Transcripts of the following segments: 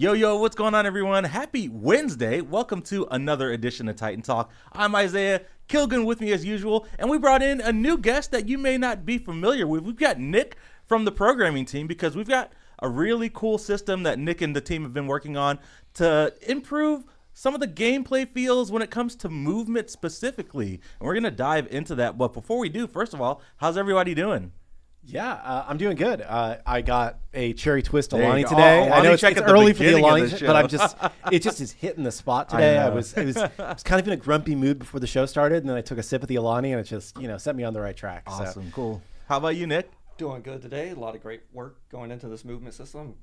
Yo, what's going on, everyone? Happy Wednesday. Welcome to another edition of Titan Talk. I'm Isiah Kilgoon with me as usual, and we brought in a new guest that you may not be familiar with. We've got Nick from the programming team because we've got a really cool system that Nick and the team have been working on to improve some of the gameplay feels when it comes to movement specifically. And we're going to dive into that. But before we do, first of all, how's everybody doing? Yeah, I'm doing good. I got a cherry twist There you Alani go. today. Oh, I know Alani it's check at the early for the beginning of Alani, the show. but it just is hitting the spot today. I I know. was kind of in a grumpy mood before the show started, and then I took a sip of the Alani, and it just set me on the right track. Awesome, So. cool. How about you, Nick? Doing good today. A lot of great work going into this movement system.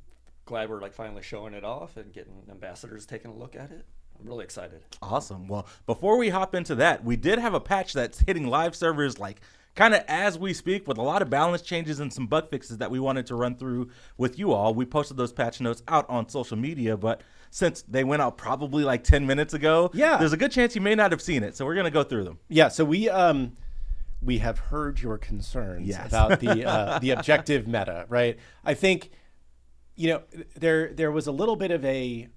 Glad we're finally showing it off and getting ambassadors taking a look at it. I'm really excited. Awesome. Well, before we hop into that, we did have a patch that's hitting live servers kind of as we speak, with a lot of balance changes and some bug fixes that we wanted to run through with you all. We posted those patch notes out on social media, but since they went out probably 10 minutes ago, there's a good chance you may not have seen it. So we're going to go through them. Yeah, so we have heard your concerns about the objective meta, right? I think there was a little bit of a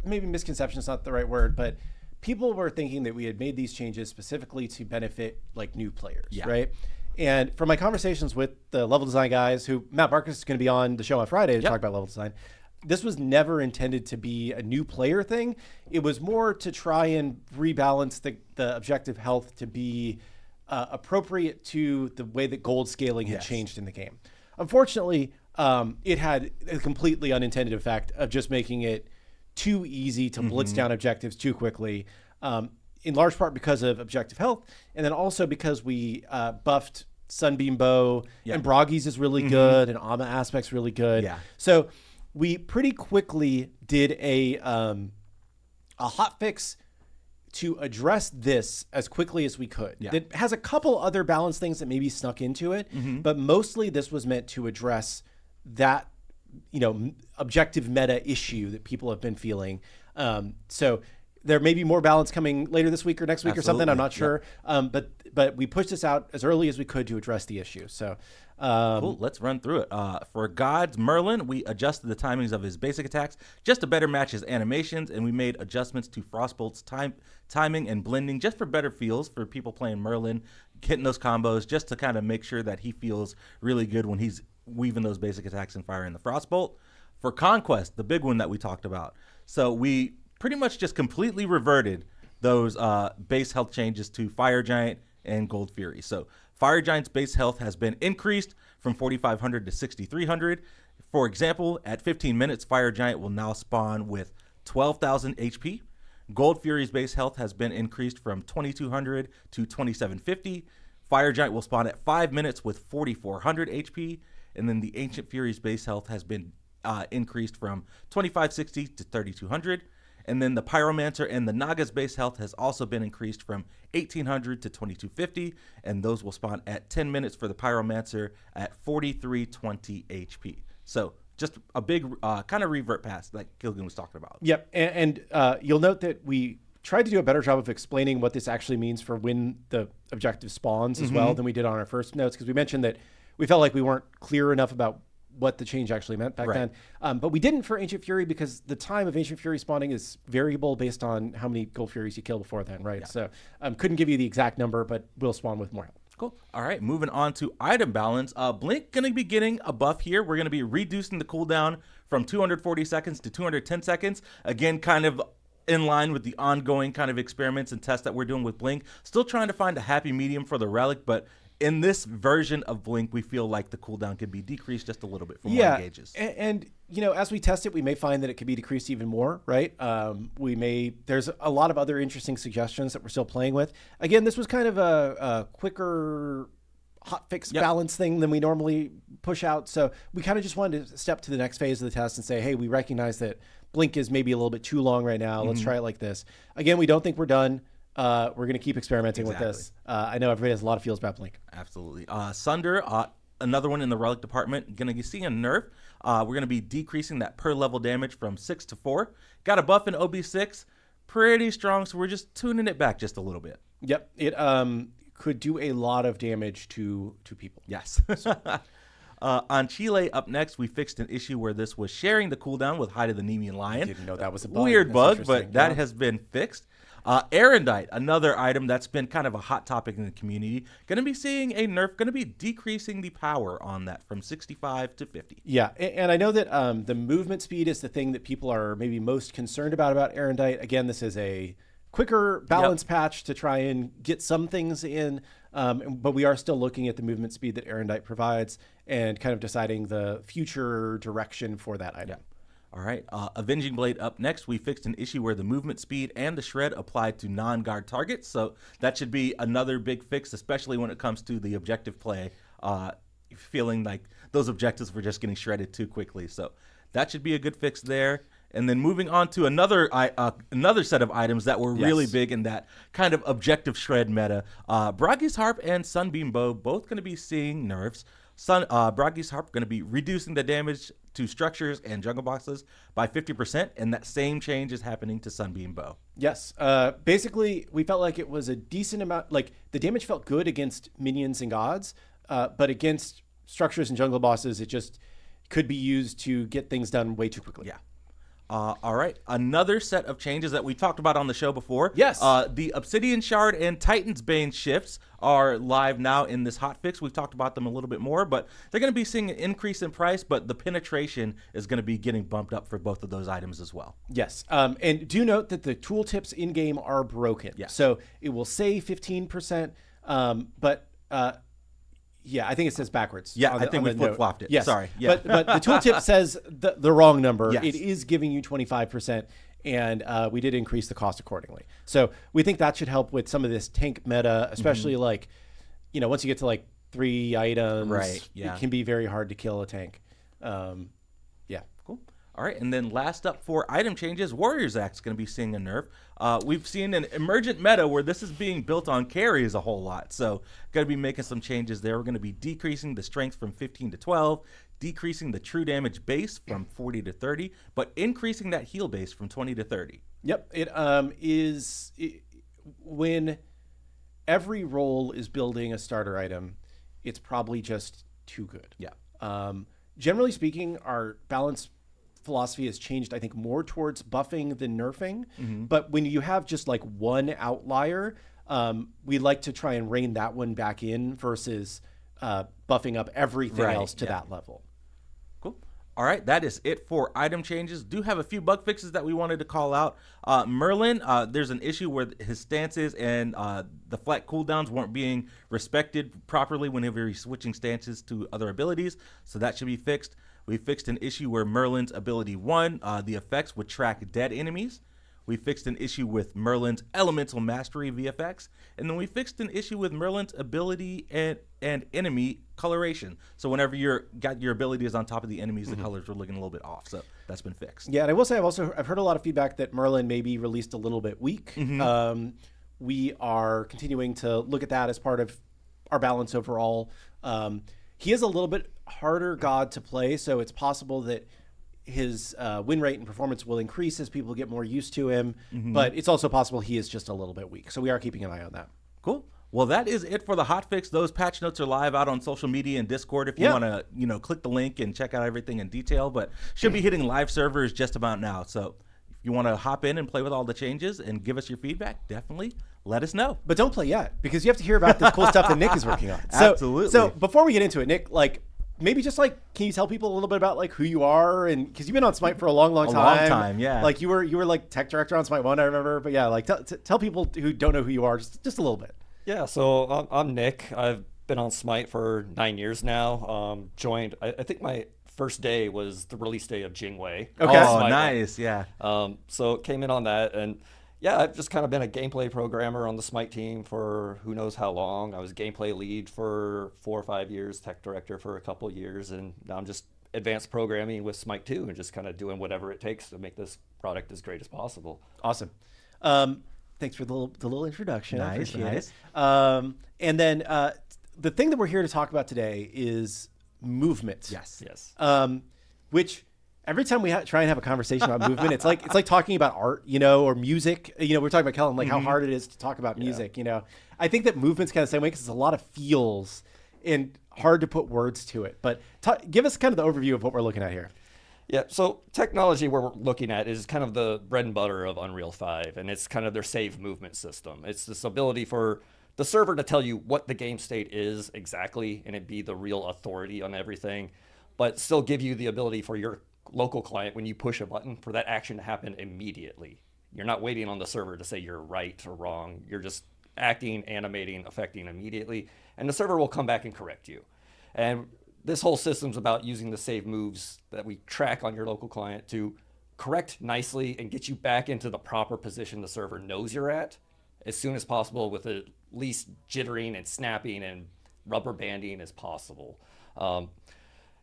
maybe misconception is not the right word, but people were thinking that we had made these changes specifically to benefit new players, right? And from my conversations with the level design guys, who Matt Marcus is going to be on the show on Friday to talk about level design, this was never intended to be a new player thing. It was more to try and rebalance the objective health to be appropriate to the way that gold scaling had changed in the game. Unfortunately, it had a completely unintended effect of just making it too easy to blitz down objectives too quickly, in large part because of objective health, and then also because we buffed Sunbeam Bow, and Broggy's is really good, and Ama Aspect's really good. Yeah. So we pretty quickly did a hotfix to address this as quickly as we could. It has a couple other balance things that maybe snuck into it, but mostly this was meant to address that objective meta issue that people have been feeling. So there may be more balance coming later this week or next week or something. I'm not sure. But we pushed this out as early as we could to address the issue. So cool. Let's run through it. For God's Merlin, we adjusted the timings of his basic attacks just to better match his animations, and we made adjustments to Frostbolt's timing and blending just for better feels for people playing Merlin, hitting those combos, just to kind of make sure that he feels really good when he's weaving those basic attacks and firing the Frostbolt. For Conquest, the big one that we talked about, so we pretty much just completely reverted those base health changes to Fire Giant and Gold Fury. So Fire Giant's base health has been increased from 4,500 to 6,300. For example, at 15 minutes, Fire Giant will now spawn with 12,000 HP. Gold Fury's base health has been increased from 2,200 to 2,750. Fire Giant will spawn at 5 minutes with 4,400 HP. And then the Ancient Fury's base health has been increased from 2,560 to 3,200. And then the Pyromancer and the Naga's base health has also been increased from 1,800 to 2,250. And those will spawn at 10 minutes for the Pyromancer at 4,320 HP. So just a big kind of revert pass like Kilgoon was talking about. Yep. And you'll note that we tried to do a better job of explaining what this actually means for when the objective spawns as well than we did on our first notes, because we mentioned that we felt like we weren't clear enough about what the change actually meant back then. But we didn't for Ancient Fury, because the time of Ancient Fury spawning is variable based on how many Gold Furies you kill before then, right? So couldn't give you the exact number, but will spawn with more health. Cool. All right, moving on to item balance. Blink going to be getting a buff here. We're going to be reducing the cooldown from 240 seconds to 210 seconds. Again, kind of in line with the ongoing kind of experiments and tests that we're doing with Blink. Still trying to find a happy medium for the Relic, but in this version of Blink, we feel like the cooldown could be decreased just a little bit for more engages. And as we test it, we may find that it could be decreased even more, right? There's a lot of other interesting suggestions that we're still playing with. Again, this was kind of a quicker hotfix balance thing than we normally push out. So we kind of just wanted to step to the next phase of the test and say, hey, we recognize that Blink is maybe a little bit too long right now. Let's try it like this. Again, we don't think we're done. We're going to keep experimenting with this. I know everybody has a lot of feels about Blink. Absolutely. Sunder, another one in the Relic department, going to see a nerf. We're going to be decreasing that per level damage from 6 to 4. Got a buff in OB6. Pretty strong, so we're just tuning it back just a little bit. Yep. It could do a lot of damage to people. Yes. On Chile, up next, we fixed an issue where this was sharing the cooldown with Hide of the Nemean Lion. Didn't know that was a bug. Weird That's bug, interesting. but that has been fixed. Erendite, another item that's been kind of a hot topic in the community. Going to be seeing a nerf, going to be decreasing the power on that from 65 to 50. Yeah, and I know that the movement speed is the thing that people are maybe most concerned about Erendite. Again, this is a quicker balance patch to try and get some things in, but we are still looking at the movement speed that Erendite provides and kind of deciding the future direction for that item. Yeah. All right. Avenging Blade up next. We fixed an issue where the movement speed and the shred applied to non-guard targets. So that should be another big fix, especially when it comes to the objective play. Feeling like those objectives were just getting shredded too quickly. So that should be a good fix there. And then moving on to another set of items that were really big in that kind of objective shred meta. Bragi's Harp and Sunbeam Bow both going to be seeing nerfs. Bragi's Harp going to be reducing the damage to structures and jungle boxes by 50%, and that same change is happening to Sunbeam Bow. Yes. Basically, we felt like it was a decent amount. Like, the damage felt good against minions and gods, but against structures and jungle bosses, it just could be used to get things done way too quickly. Yeah. All right. Another set of changes that we talked about on the show before. Yes. The Obsidian Shard and Titan's Bane shifts are live now in this hotfix. We've talked about them a little bit more, but they're going to be seeing an increase in price, but the penetration is going to be getting bumped up for both of those items as well. Yes. And do note that the tooltips in-game are broken. Yeah. So it will say 15%, but... yeah, I think it says backwards. Yeah, I think we flip-flopped it. Yes. Sorry. Yeah. But the tooltip says the wrong number. Yes. It is giving you 25%, and we did increase the cost accordingly. So we think that should help with some of this tank meta, especially like, once you get to like 3 items, right? Yeah. It can be very hard to kill a tank. Yeah. Cool. All right, and then last up for item changes, Warrior's Axe is going to be seeing a nerf. We've seen an emergent meta where this is being built on carries a whole lot, so going to be making some changes there. We're going to be decreasing the strength from 15 to 12, decreasing the true damage base from 40 to 30, but increasing that heal base from 20 to 30. Yep, when every role is building a starter item, it's probably just too good. Yeah. Generally speaking, our balance philosophy has changed, I think, more towards buffing than nerfing. But when you have just like one outlier, we like to try and rein that one back in versus buffing up everything else to that level. Cool. All right, that is it for item changes. Do have a few bug fixes that we wanted to call out. Merlin, there's an issue where his stances and the flat cooldowns weren't being respected properly whenever he's switching stances to other abilities, so that should be fixed. We fixed an issue where Merlin's ability 1, the effects would track dead enemies. We fixed an issue with Merlin's Elemental Mastery VFX. And then we fixed an issue with Merlin's ability and enemy coloration. So whenever your abilities on top of the enemies, the colors were looking a little bit off. So that's been fixed. Yeah, and I will say I've heard a lot of feedback that Merlin may be released a little bit weak. We are continuing to look at that as part of our balance overall. He is a little bit harder god to play, so it's possible that his win rate and performance will increase as people get more used to him, but it's also possible he is just a little bit weak. So we are keeping an eye on that. Cool. Well, that is it for the hotfix. Those patch notes are live out on social media and Discord if you want to, click the link and check out everything in detail, but should be hitting live servers just about now. So if you want to hop in and play with all the changes and give us your feedback, definitely let us know. But don't play yet, because you have to hear about this cool stuff that Nick is working on. Absolutely. So before we get into it, Nick, maybe just can you tell people a little bit about who you are, and because you've been on Smite for a long time. A long time, yeah. You were tech director on Smite 1, I remember. But yeah, tell people who don't know who you are just a little bit. Yeah, so I'm Nick. I've been on Smite for 9 years now. Joined, I think my first day was the release day of Jingwei. Okay. Oh, nice, yeah. So came in on that, and yeah, I've just kind of been a gameplay programmer on the Smite team for who knows how long. I was gameplay lead for 4 or 5 years, tech director for a couple years, and now I'm just advanced programming with Smite 2 and just kind of doing whatever it takes to make this product as great as possible. Awesome. Thanks for the little introduction. Nice, I appreciate nice. it. And then the thing that we're here to talk about today is movement. Yes. Which every time we try and have a conversation about movement, it's like talking about art, or music. We're talking about Kellen, how hard it is to talk about music. I think that movement's kind of the same way because it's a lot of feels and hard to put words to it. But give us kind of the overview of what we're looking at here. Yeah, so technology we're looking at is kind of the bread and butter of Unreal 5, and it's kind of their save movement system. It's this ability for the server to tell you what the game state is exactly, and it be the real authority on everything, but still give you the ability for your local client, when you push a button, for that action to happen immediately. You're not waiting on the server to say you're right or wrong. You're just acting, animating, affecting immediately, and the server will come back and correct you. And this whole system's about using the save moves that we track on your local client to correct nicely and get you back into the proper position the server knows you're at as soon as possible, with the least jittering and snapping and rubber banding as possible.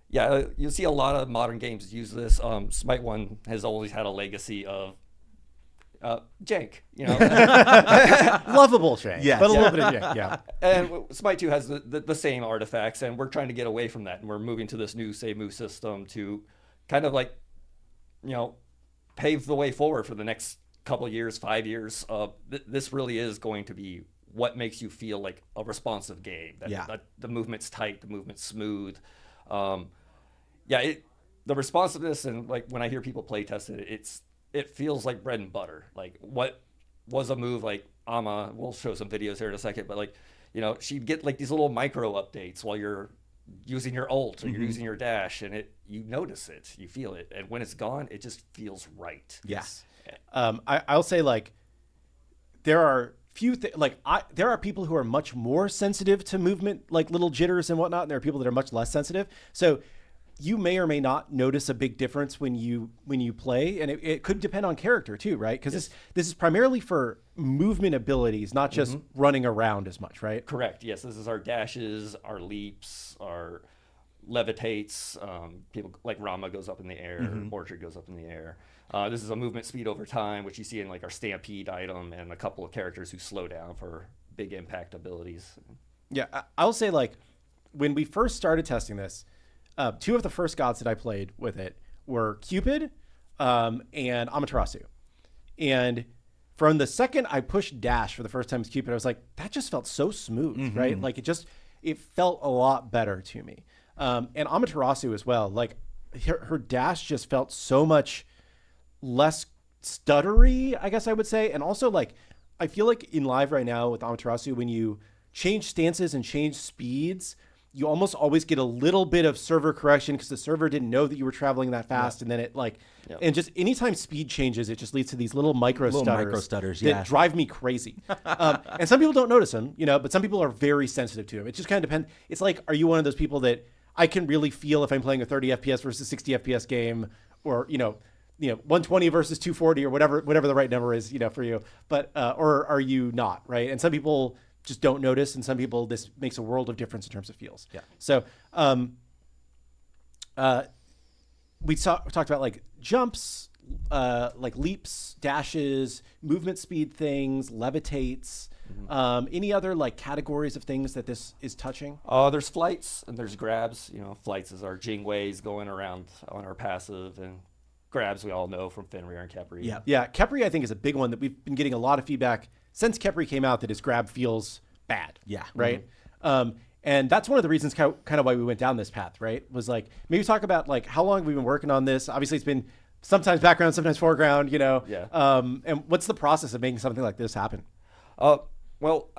Yeah, you see a lot of modern games use this. Smite 1 has always had a legacy of jank, Lovable jank, Yes. but a little bit of jank, yeah. And Smite 2 has the same artifacts, and we're trying to get away from that, and we're moving to this new save move system to kind of like, pave the way forward for the next couple of years, 5 years. This really is going to be what makes you feel like a responsive game. That the movement's tight, the movement's smooth. The responsiveness, and like when I hear people play test it, it feels like bread and butter. Like what was a move like Amma, we'll show some videos here in a second, but like, she'd get like these little micro updates while you're using your ult or you're using your dash, and you notice it, you feel it. And when it's gone, it just feels right. Yes. I'll say, like, there are there are people who are much more sensitive to movement, like little jitters and whatnot, and there are people that are much less sensitive. So you may or may not notice a big difference when you play, and it could depend on character too, right? Because this is primarily for movement abilities, not just running around as much, right? Correct. Yes, this is our dashes, our leaps, our levitates. People like Rama goes up in the air, Orchard goes up in the air. This is a movement speed over time, which you see in like our Stampede item, and a couple of characters who slow down for big impact abilities. Yeah, I'll say, like, when we first started testing this, two of the first gods that I played with it were Cupid and Amaterasu. And from the second I pushed dash for the first time with Cupid, I was like, that just felt so smooth, right? Like it felt a lot better to me. And Amaterasu as well, like her dash just felt so much less stuttery, I guess I would say. And also, like, I feel like in live right now with Amaterasu, when you change stances and change speeds, you almost always get a little bit of server correction because the server didn't know that you were traveling that fast. And then it and just anytime speed changes, it just leads to these little micro stutters that drive me crazy. And some people don't notice them, but some people are very sensitive to them. It just kind of depends. It's like, are you one of those people that I can really feel if I'm playing a 30 FPS versus 60 FPS game, or, 120 versus 240 or whatever the right number is, for you, but, or are you not, right? And some people just don't notice, and some people, this makes a world of difference in terms of feels. Yeah. So we talked about like jumps, like leaps, dashes, movement speed things, levitates. Any other like categories of things that this is touching? There's flights and there's grabs. Flights is our Jingweis going around on our passive, and grabs we all know from Fenrir and Khepri. Yeah. Khepri, I think, is a big one that we've been getting a lot of feedback since Khepri came out, that his grab feels bad. Yeah. Right. And that's one of the reasons kind of why we went down this path, right? Was like, maybe talk about like how long we've been working on this. Obviously it's been sometimes background, sometimes foreground, Yeah. And what's the process of making something like this happen? Well,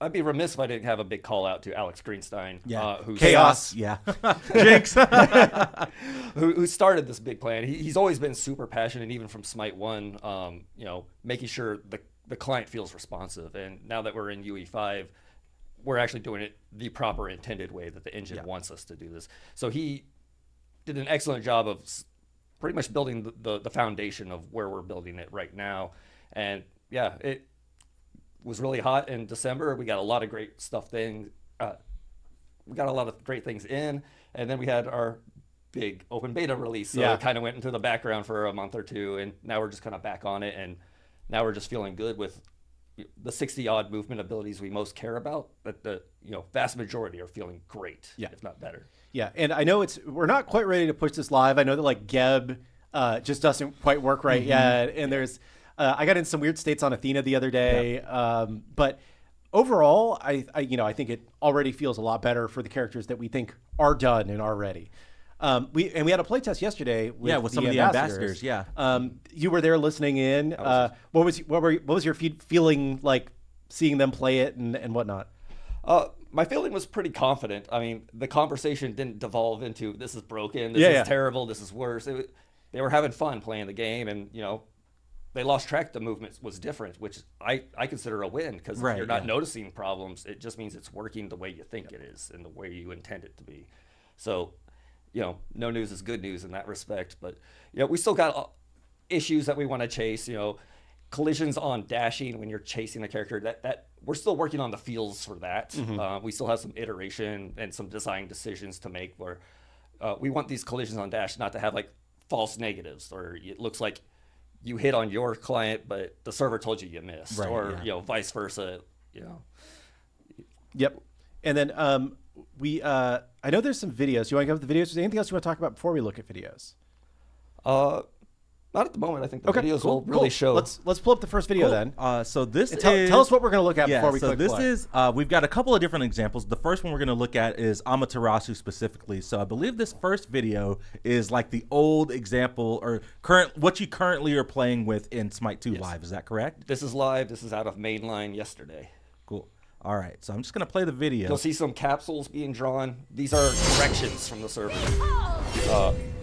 I'd be remiss if I didn't have a big call out to Alex Greenstein, who's Chaos. Yeah. Jinx. who started this big plan. He's always been super passionate, even from Smite 1, making sure the client feels responsive. And now that we're in UE5, we're actually doing it the proper intended way that the engine wants us to do this. So he did an excellent job of pretty much building the foundation of where we're building it right now. And yeah, it was really hot in December. We got a lot of great we got a lot of great things in, and then we had our big open beta release. So it kind of went into the background for a month or two, and now we're just kind of back on it, and now we're just feeling good with the 60 odd movement abilities we most care about. But the vast majority are feeling great, if not better. Yeah, and I know we're not quite ready to push this live. I know that like Geb just doesn't quite work right yet, and there's I got in some weird states on Athena the other day, but overall, I think it already feels a lot better for the characters that we think are done and are ready. We had a playtest yesterday with some of the ambassadors. Yeah, you were there listening in. What was your feeling like seeing them play it and whatnot? My feeling was pretty confident. I mean, the conversation didn't devolve into this is broken, this is terrible, this is worse. They were having fun playing the game, and they lost track. The movement was different, which I consider a win, because if you're not noticing problems, it just means it's working the way you think it is and the way you intend it to be. So, no news is good news in that respect. But we still got issues that we want to chase. Collisions on dashing when you're chasing a character. That we're still working on the feels for that. We still have some iteration and some design decisions to make where we want these collisions on dash not to have like false negatives, or it looks like you hit on your client, but the server told you missed, or vice versa. Yep. And then I know there's some videos. Do you want to go with the videos? Is there anything else you want to talk about before we look at videos? Not at the moment. I think the videos will really show. Let's pull up the first video then. So this tell us what we're going to look at before we click play. So this is we've got a couple of different examples. The first one we're going to look at is Amaterasu specifically. So I believe this first video is like the old example or what you currently are playing with in Smite 2 live. Is that correct? This is live. This is out of mainline yesterday. Cool. All right, so I'm just going to play the video. You'll see some capsules being drawn. These are corrections from the server.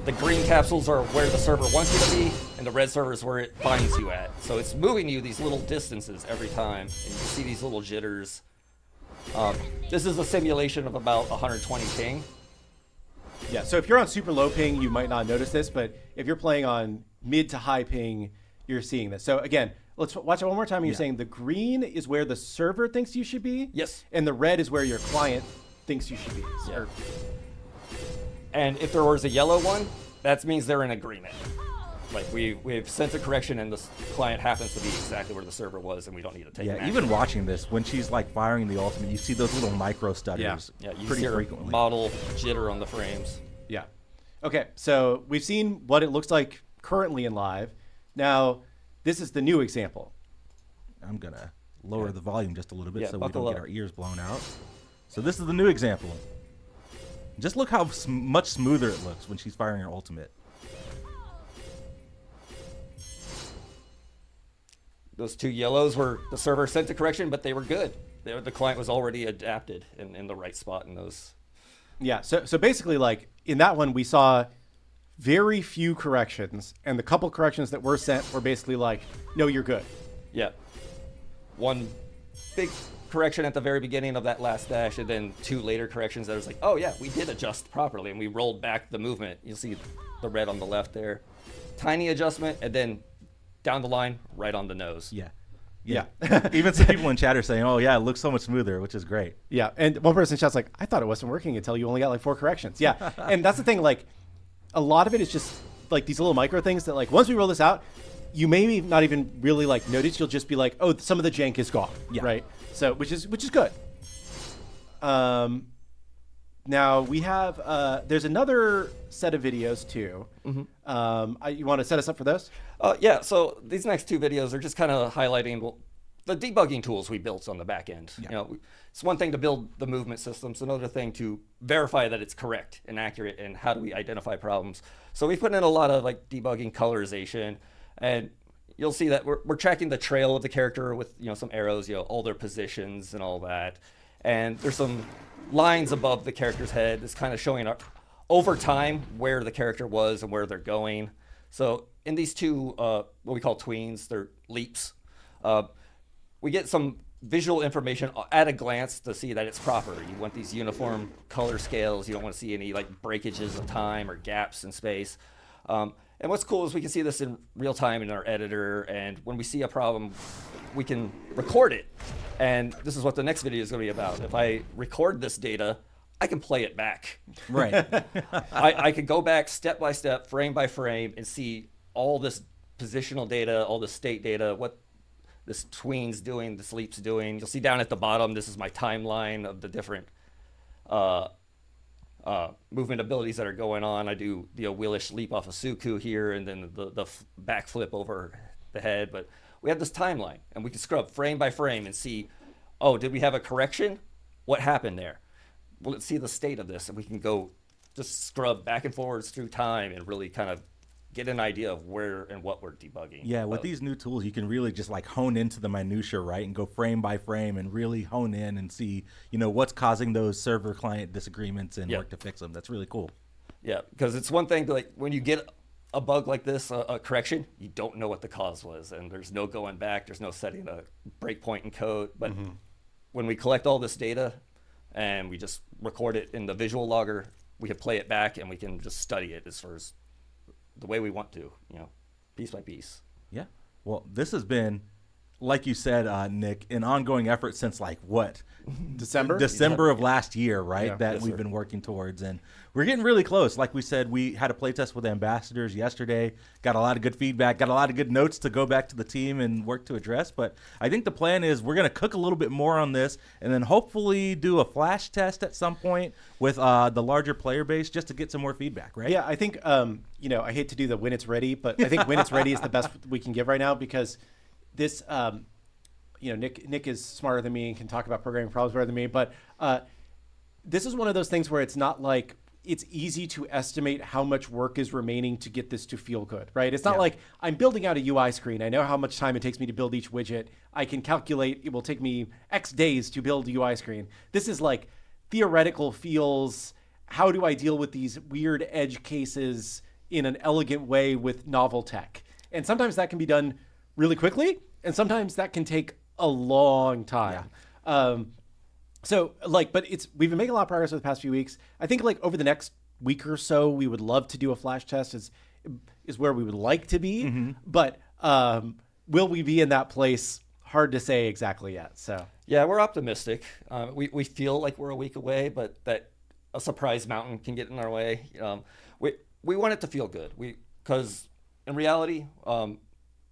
The green capsules are where the server wants you to be, and the red server is where it binds you at. So it's moving you these little distances every time, and you see these little jitters. This is a simulation of about 120 ping. Yeah, so if you're on super low ping, you might not notice this, but if you're playing on mid to high ping, you're seeing this. So again, let's watch it one more time. You're saying the green is where the server thinks you should be. Yes. And the red is where your client thinks you should be. Yeah. And if there was a yellow one, that means they're in agreement. Like we've sent a correction and the client happens to be exactly where the server was, and we don't need to take it. Yeah, even watching this, when she's like firing the ultimate, you see those little micro stutters you pretty see frequently. Model jitter on the frames. Yeah. Okay, so we've seen what it looks like currently in live. Now, this is the new example. I'm going to lower the volume just a little bit so we don't get our ears blown out. So this is the new example. Just look how much smoother it looks when she's firing her ultimate. Those two yellows were the server sent a correction, but they were good. The client was already adapted in the right spot in those. Yeah, so basically, like, in that one, we saw very few corrections, and the couple corrections that were sent were basically like, no, you're good. Yeah. One big correction at the very beginning of that last dash, and then two later corrections that was like, oh yeah, we did adjust properly, and we rolled back the movement. You'll see the red on the left there. Tiny adjustment, and then down the line, right on the nose. Yeah. Even some people in chat are saying, oh yeah, it looks so much smoother, which is great. Yeah, and one person in chat's like, I thought it wasn't working until you only got like 4 corrections. Yeah, and that's the thing, like, a lot of it is just like these little micro things that, like, once we roll this out, you may not even really like notice. You'll just be like, oh, some of the jank is gone, right? So which is good. Now we have there's another set of videos too. You want to set us up for those? Yeah. So these next two videos are just kind of highlighting the debugging tools we built on the back end. It's one thing to build the movement system. It's another thing to verify that it's correct and accurate, and how do we identify problems. So we put in a lot of like debugging colorization, and you'll see that we're tracking the trail of the character with some arrows, all their positions and all that. And there's some lines above the character's head that's kind of showing up over time where the character was and where they're going. So in these two, what we call tweens, they're leaps. We get some visual information at a glance to see that it's proper. You want these uniform color scales. You don't want to see any like breakages of time or gaps in space. And what's cool is we can see this in real time in our editor, and when we see a problem, we can record it. And this is what the next video is going to be about. If I record this data, I can play it back. Right. I could go back step by step, frame by frame, and see all this positional data, all the state data, what this tween's doing, this leap's doing. You'll see down at the bottom, this is my timeline of the different movement abilities that are going on. I do the wheelish leap off of Suku here, and then the backflip over the head. But we have this timeline, and we can scrub frame by frame and see oh, did we have a correction? What happened there? Well, let's see the state of this, and we can go just scrub back and forwards through time and really kind of get an idea of where and what we're debugging. Yeah, with these new tools, you can really just like hone into the minutia, right, and go frame by frame and really hone in and see, what's causing those server-client disagreements and work to fix them. That's really cool. Yeah, because it's one thing to, like, when you get a bug like this, a correction, you don't know what the cause was, and there's no going back, there's no setting a breakpoint in code. But when we collect all this data and we just record it in the visual logger, we can play it back and we can just study it as far as the way we want to, piece by piece. Yeah. Well, this has been, like you said, Nick, an ongoing effort since like what? December of last year, right? Yeah. That we've been working towards, and we're getting really close. Like we said, we had a playtest with ambassadors yesterday, got a lot of good feedback, got a lot of good notes to go back to the team and work to address. But I think the plan is we're going to cook a little bit more on this and then hopefully do a flash test at some point with the larger player base just to get some more feedback, right? Yeah, I think, I hate to do the when it's ready, but I think when it's ready is the best we can give right now, because this, Nick is smarter than me and can talk about programming problems better than me, but this is one of those things where it's not like it's easy to estimate how much work is remaining to get this to feel good, right? It's not like I'm building out a UI screen. I know how much time it takes me to build each widget. I can calculate it will take me X days to build a UI screen. This is like theoretical feels. How do I deal with these weird edge cases in an elegant way with novel tech? And sometimes that can be done really quickly, and sometimes that can take a long time. But we've been making a lot of progress over the past few weeks. I think like over the next week or so, we would love to do a flash test is where we would like to be. But will we be in that place? Hard to say exactly yet. So yeah, we're optimistic. We feel like we're a week away, but that a surprise mountain can get in our way. We want it to feel good. Because in reality,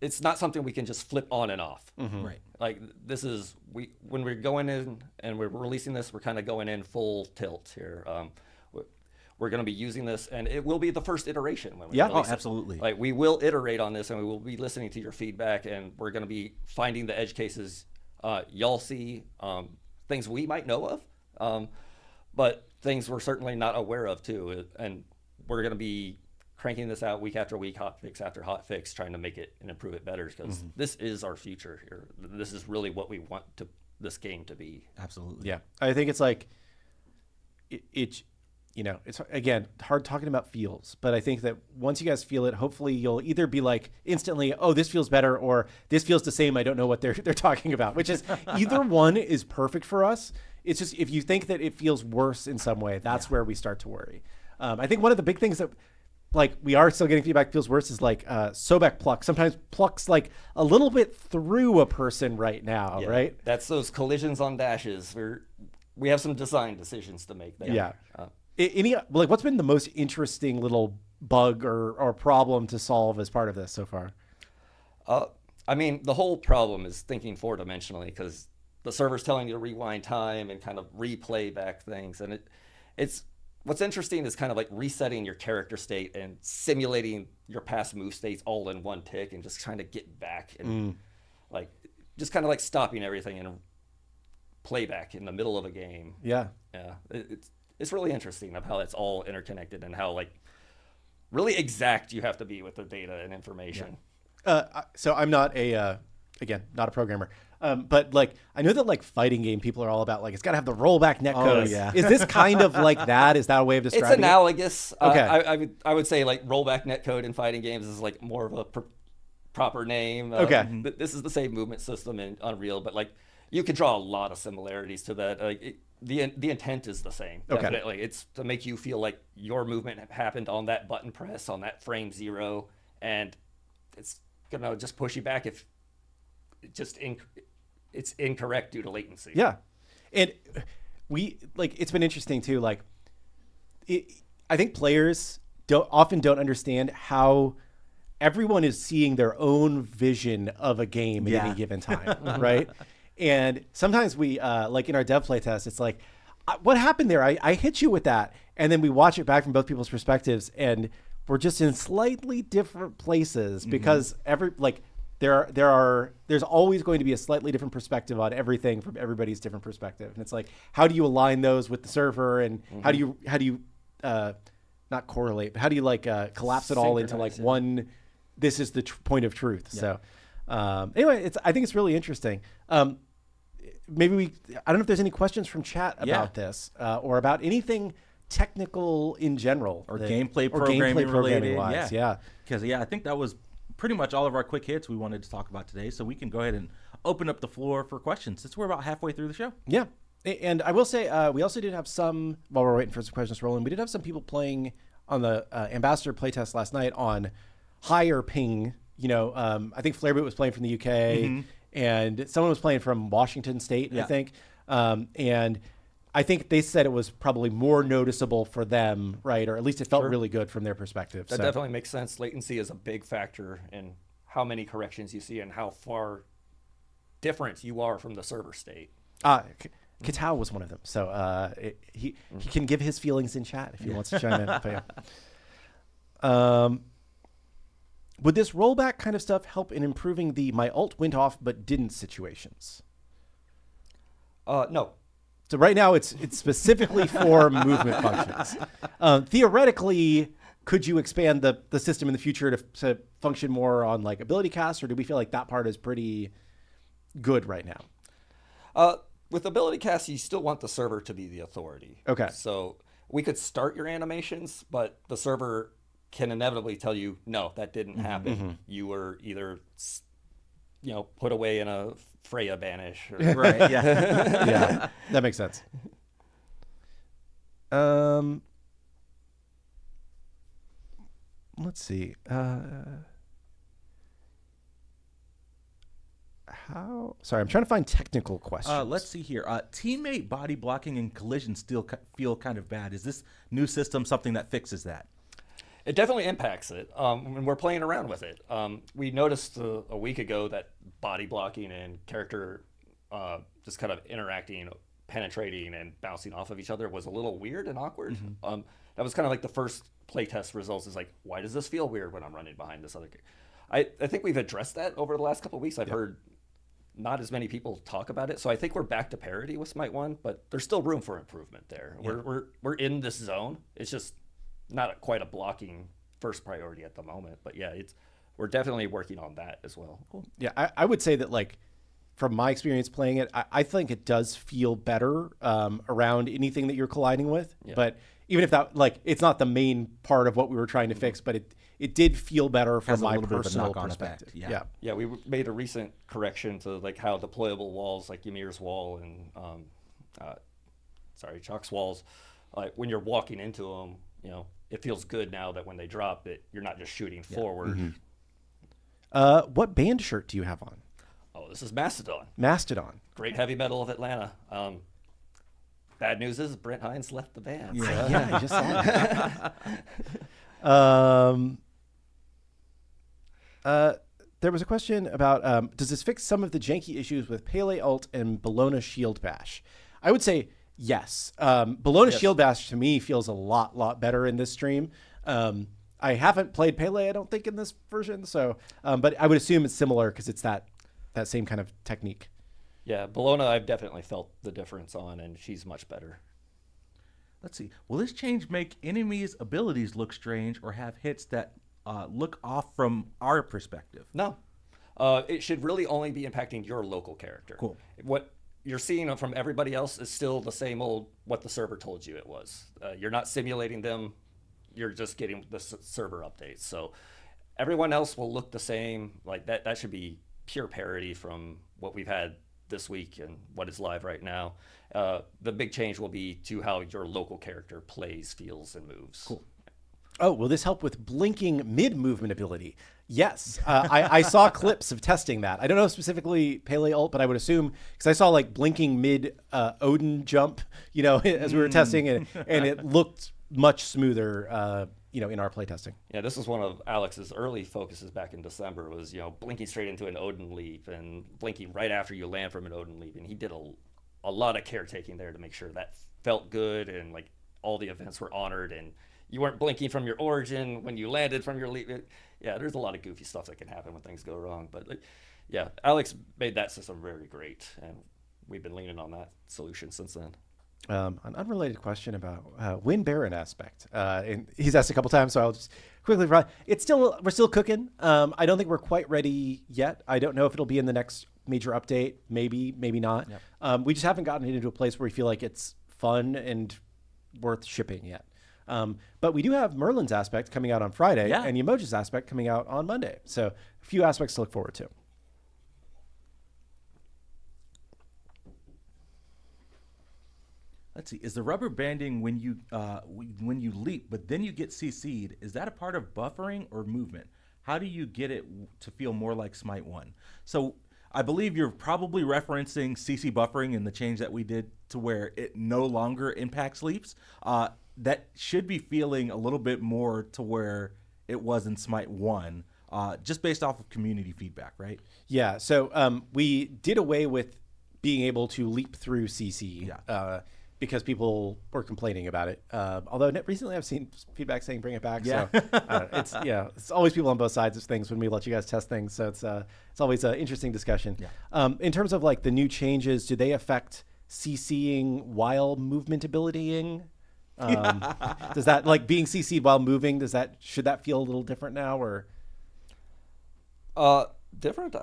it's not something we can just flip on and off. Right. Like this is when we're going in and we're releasing this, we're kind of going in full tilt here. We're going to be using this, and it will be the first iteration when we release it. Absolutely. Like we will iterate on this, and we will be listening to your feedback, and we're going to be finding the edge cases y'all see, things we might know of, but things we're certainly not aware of too. And we're going to be cranking this out week after week, hot fix after hot fix, trying to make it and improve it better, because this is our future here. This is really what we want this game to be. Absolutely. Yeah, I think it's like it's again hard talking about feels, but I think that once you guys feel it, hopefully you'll either be like instantly, oh, this feels better, or this feels the same. I don't know what they're talking about. Which is either one is perfect for us. It's just if you think that it feels worse in some way, that's where we start to worry. I think one of the big things that like we are still getting feedback feels worse is like Sobek pluck. Sometimes plucks like a little bit through a person right now, right? That's those collisions on dashes. We have some design decisions to make there. Yeah. What's been the most interesting little bug or problem to solve as part of this so far? I mean, the whole problem is thinking four-dimensionally, because the server's telling you to rewind time and kind of replay back things, and it's what's interesting is kind of like resetting your character state and simulating your past move states all in one tick, and just trying to get back and like just kind of like stopping everything and playback in the middle of a game. Yeah. It's really interesting of how it's all interconnected and how like really exact you have to be with the data and information. So I'm not not a programmer. But like I know that like fighting game people are all about like it's got to have the rollback netcode. Is this kind of like that? Is that a way of describing it? It's analogous. Okay. I would say like rollback netcode in fighting games is like more of a proper name. Okay. This is the same movement system in Unreal, but like you can draw a lot of similarities to that. The intent is the same. Definitely. It's to make you feel like your movement happened on that button press on that frame 0, and it's gonna just push you back if it's incorrect due to latency. Yeah. And it's been interesting too. Like I think players often don't understand how everyone is seeing their own vision of a game at any given time. Right. And sometimes we, like in our dev playtest, it's like, what happened there? I hit you with that. And then we watch it back from both people's perspectives, and we're just in slightly different places because there's always going to be a slightly different perspective on everything from everybody's different perspective, and it's like, how do you align those with the server, and how do you not correlate, but how do you like collapse it all into like one? This is the point of truth. Yeah. So anyway, I think it's really interesting. Maybe I don't know if there's any questions from chat about this or about anything technical in general or gameplay programming related. Wise. Yeah. Because I think that was pretty much all of our quick hits we wanted to talk about today. So we can go ahead and open up the floor for questions since we're about halfway through the show. Yeah. And I will say, we also did have some, while we're waiting for some questions to roll in, we did have some people playing on the Ambassador playtest last night on higher ping. I think Flareboot was playing from the UK, and someone was playing from Washington State, I think. And I think they said it was probably more noticeable for them, right? Or at least it felt really good from their perspective. That definitely makes sense. Latency is a big factor in how many corrections you see and how far different you are from the server state. Katao was one of them. So he can give his feelings in chat if he wants to chime in. But, yeah. Would this rollback kind of stuff help in improving the my ult went off but didn't situations? No. So right now it's specifically for movement functions. Theoretically, could you expand the system in the future to function more on like ability casts, or do we feel like that part is pretty good right now? With ability casts, you still want the server to be the authority. Okay. So we could start your animations, but the server can inevitably tell you, no, that didn't happen. You were either, put away in a Freya banish. Or... Right, yeah. Yeah, that makes sense. Let's see. Sorry, I'm trying to find technical questions. Let's see here. Teammate body blocking and collision still feel kind of bad. Is this new system something that fixes that? It definitely impacts it when we're playing around with it. We noticed a week ago that body blocking and character just kind of interacting, penetrating, and bouncing off of each other was a little weird and awkward. That was kind of like the first playtest results is like, why does this feel weird when I'm running behind this other character? I think we've addressed that over the last couple of weeks. I've heard not as many people talk about it. So I think we're back to parity with Smite 1, but there's still room for improvement there. Yeah. We're in this zone. It's just not quite a blocking first priority at the moment, but yeah, we're definitely working on that as well. Cool. Yeah, I would say that like from my experience playing it, I think it does feel better around anything that you're colliding with. Yeah. But even if that like it's not the main part of what we were trying to fix, but it did feel better from my personal perspective. Yeah, we made a recent correction to like how deployable walls like Ymir's wall and Chalk's walls, like when you're walking into them, it feels good now that when they drop it, you're not just shooting forward. What band shirt do you have on? Oh, this is Mastodon. Mastodon. Great heavy metal of Atlanta. Bad news is Brent Hines left the band. Yeah, yeah, I just saw that. There was a question about, does this fix some of the janky issues with Pele ult and Bologna shield bash? I would say yes. Bologna shield bash to me feels a lot better in this stream. I haven't played Pele, I don't think, in this version. So, but I would assume it's similar because it's that same kind of technique. Yeah, Bologna, I've definitely felt the difference on, and she's much better. Let's see. Will this change make enemies' abilities look strange or have hits that look off from our perspective? No. It should really only be impacting your local character. Cool. What you're seeing from everybody else is still the same old what the server told you it was. You're not simulating them. You're just getting the server updates. So everyone else will look the same. Like that should be pure parity from what we've had this week and what is live right now. The big change will be to how your local character plays, feels, and moves. Cool. Oh, will this help with blinking mid-movement ability? Yes. I saw clips of testing that. I don't know specifically Pele ult, but I would assume, because I saw like blinking mid Odin jump, as we were testing, and it looked much smoother, in our playtesting. Yeah, this was one of Alex's early focuses back in December was, blinking straight into an Odin leap and blinking right after you land from an Odin leap. And he did a lot of caretaking there to make sure that felt good and like all the events were honored and you weren't blinking from your origin when you landed from your leap. Yeah, there's a lot of goofy stuff that can happen when things go wrong. But yeah, Alex made that system very great, and we've been leaning on that solution since then. An unrelated question about Win Baron aspect. And he's asked a couple times, so I'll just quickly. We're still cooking. I don't think we're quite ready yet. I don't know if it'll be in the next major update. Maybe not. Yep. We just haven't gotten it into a place where we feel like it's fun and worth shipping yet. But we do have Merlin's aspect coming out on Friday, and Yemoja's aspect coming out on Monday. So a few aspects to look forward to. Let's see. Is the rubber banding when you leap, but then you get CC'd? Is that a part of buffering or movement? How do you get it to feel more like Smite 1? So I believe you're probably referencing CC buffering and the change that we did to where it no longer impacts leaps. That should be feeling a little bit more to where it was in Smite 1, just based off of community feedback, right? Yeah. So we did away with being able to leap through CC. Yeah. Because people were complaining about it. Although recently I've seen feedback saying bring it back. Yeah. So it's always people on both sides of things when we let you guys test things. So it's always an interesting discussion. Yeah. In terms of like the new changes, do they affect CCing while movement abilitying? Does that like being CC'd while moving? Should that feel a little different now or? Different?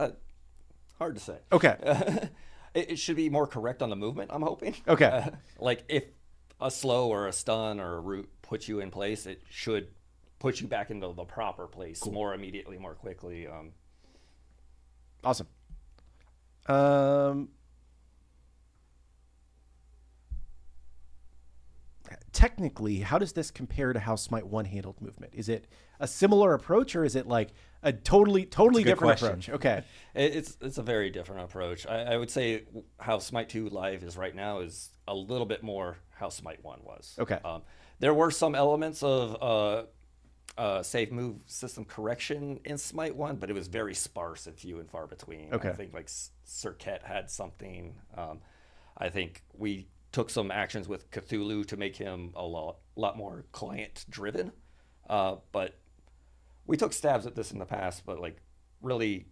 Hard to say. Okay. It should be more correct on the movement, I'm hoping. Okay. Like if a slow or a stun or a root puts you in place, it should put you back into the proper place more immediately, more quickly. Awesome. Technically, how does this compare to how Smite 1 handled movement? Is it a similar approach or is it like a totally different question. approach? Okay. It's a very different approach. I would say how Smite 2 Live is right now is a little bit more how Smite 1 was. Okay. There were some elements of safe move system correction in Smite 1, but it was very sparse and few and far between. Okay. I think like Circuit had something. I think we took some actions with Cthulhu to make him a lot more client driven. But we took stabs at this in the past, but like really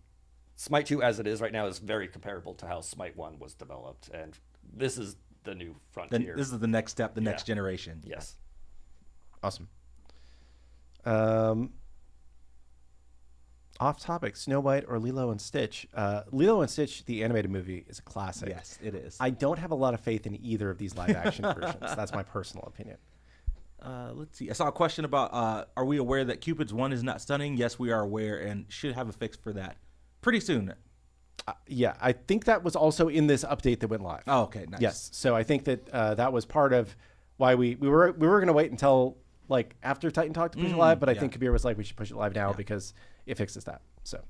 Smite 2 as it is right now is very comparable to how Smite 1 was developed. And this is the new frontier. This is the next step, the next generation. Yes. Awesome. Off topic, Snow White or Lilo and Stitch. Lilo and Stitch, the animated movie, is a classic. Yes, it is. I don't have a lot of faith in either of these live action versions. That's my personal opinion. Let's see. I saw a question about, are we aware that Cupid's 1 is not stunning? Yes, we are aware and should have a fix for that pretty soon. Yeah, I think that was also in this update that went live. Oh, okay, nice. Yes, so I think that that was part of why we were going to wait until like after Titan Talk to push it live, but I think Kabir was like, we should push it live now because it fixes that. So,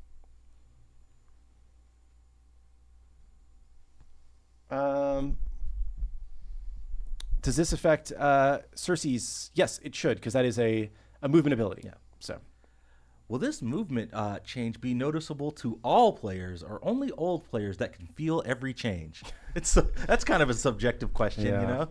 does this affect Cersei's? Yes, it should, because that is a movement ability. Yeah. So, will this movement change be noticeable to all players or only old players that can feel every change? That's kind of a subjective question, you know?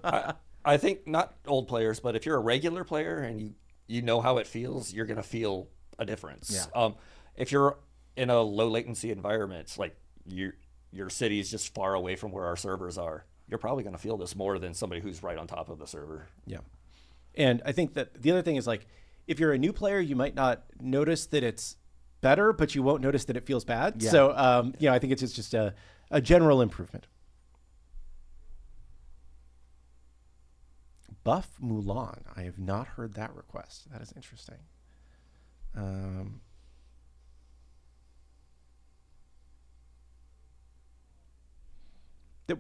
I think not old players, but if you're a regular player and you know how it feels, you're going to feel a difference. Yeah. If you're in a low latency environment, like your city is just far away from where our servers are, you're probably going to feel this more than somebody who's right on top of the server. Yeah. And I think that the other thing is like, if you're a new player, you might not notice that it's better, but you won't notice that it feels bad. Yeah. So, I think it's just a general improvement. Buff Mulan. I have not heard that request. That is interesting.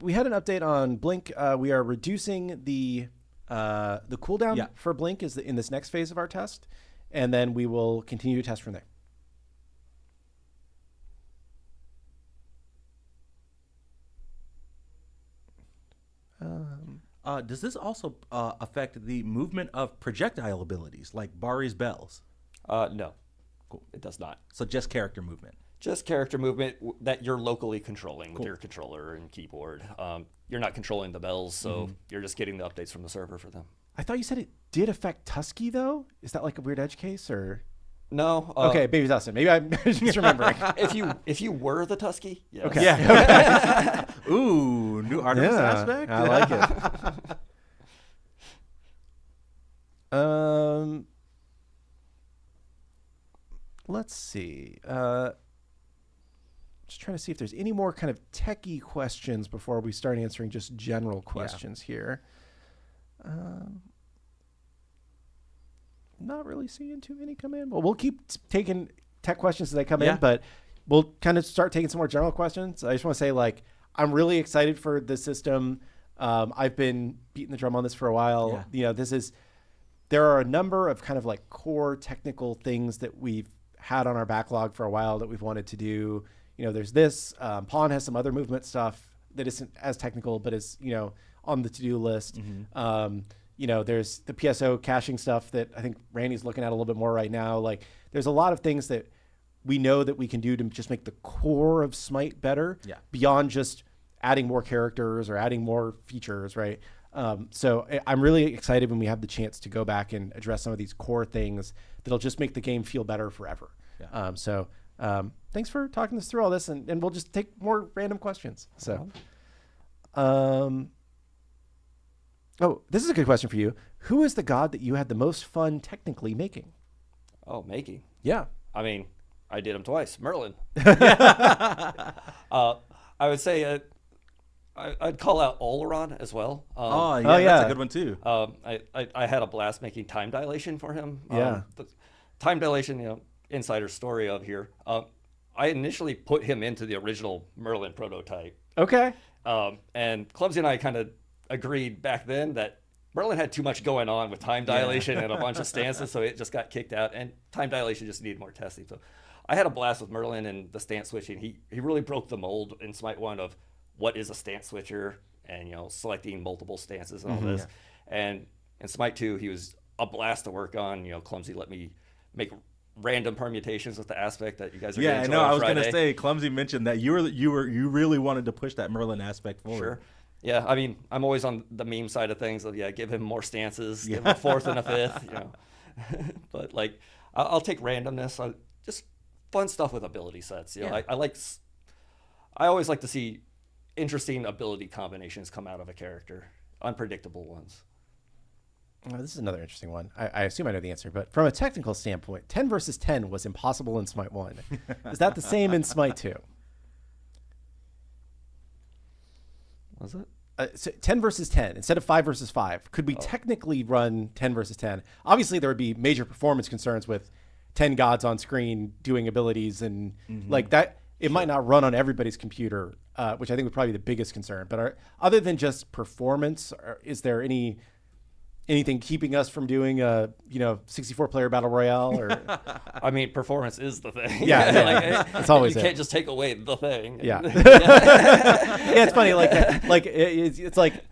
We had an update on Blink. We are reducing the cooldown for Blink in this next phase of our test, and then we will continue to test from there. Does this also affect the movement of projectile abilities like Bari's bells? No. Cool. It does not. So just character movement. Just character movement that you're locally controlling with your controller and keyboard. You're not controlling the bells, so you're just getting the updates from the server for them. I thought you said it did affect Tusky though. Is that like a weird edge case or? No. Okay, maybe Dustin. Maybe I'm just remembering. If you were the Tusky, yes. Okay. Yeah. Ooh, new Artemis aspect. I like it. Let's see. Just trying to see if there's any more kind of techie questions before we start answering just general questions here. Not really seeing too many come in. Well, we'll keep taking tech questions as they come in, but we'll kind of start taking some more general questions. I just want to say, like, I'm really excited for the system. I've been beating the drum on this for a while. You know, there are a number of kind of like core technical things that we've had on our backlog for a while that we've wanted to do. You know, there's this. Pawn has some other movement stuff that isn't as technical, but is, you know, on the to-do list. You know, there's the PSO caching stuff that I think Randy's looking at a little bit more right now. Like, there's a lot of things that we know that we can do to just make the core of Smite better beyond just adding more characters or adding more features, right? So I'm really excited when we have the chance to go back and address some of these core things that'll just make the game feel better forever. Thanks for talking us through all this, and we'll just take more random questions. So, oh, this is a good question for you. Who is the god that you had the most fun technically making? Oh, making. Yeah. I mean, I did him twice. Merlin. I would say I'd call out Oleron as well. That's a good one too. I had a blast making time dilation for him. The time dilation, you know, insider story of here. I initially put him into the original Merlin prototype. Okay. And Clumsy and I kind of agreed back then that Merlin had too much going on with time dilation and a bunch of stances, so it just got kicked out, and time dilation just needed more testing. So I had a blast with Merlin and the stance switching. He really broke the mold in Smite 1 of what is a stance switcher and, you know, selecting multiple stances and all this. And in Smite 2, he was a blast to work on. You know, Clumsy let me make random permutations with the aspect that you guys are going to enjoy on I was Friday. going to say, Clumsy mentioned that you really wanted to push that Merlin aspect forward. Sure. Yeah, I mean, I'm always on the meme side of things of, give him more stances, give him a fourth and a fifth, you know. But, like, I'll take randomness. Just fun stuff with ability sets. You know, I always like to see interesting ability combinations come out of a character, unpredictable ones. This is another interesting one. I assume I know the answer, but from a technical standpoint, 10 versus 10 was impossible in Smite 1. Is that the same in Smite 2? Was it? So 10 versus 10 instead of 5 versus 5. Could we technically run 10 versus 10? Obviously, there would be major performance concerns with 10 gods on screen doing abilities and like that. It might not run on everybody's computer, which I think would probably be the biggest concern. But other than just performance, is there anything keeping us from doing a 64-player battle royale? Or I mean, performance is the thing. It's always you can't just take away the thing. Yeah, it's funny. It's like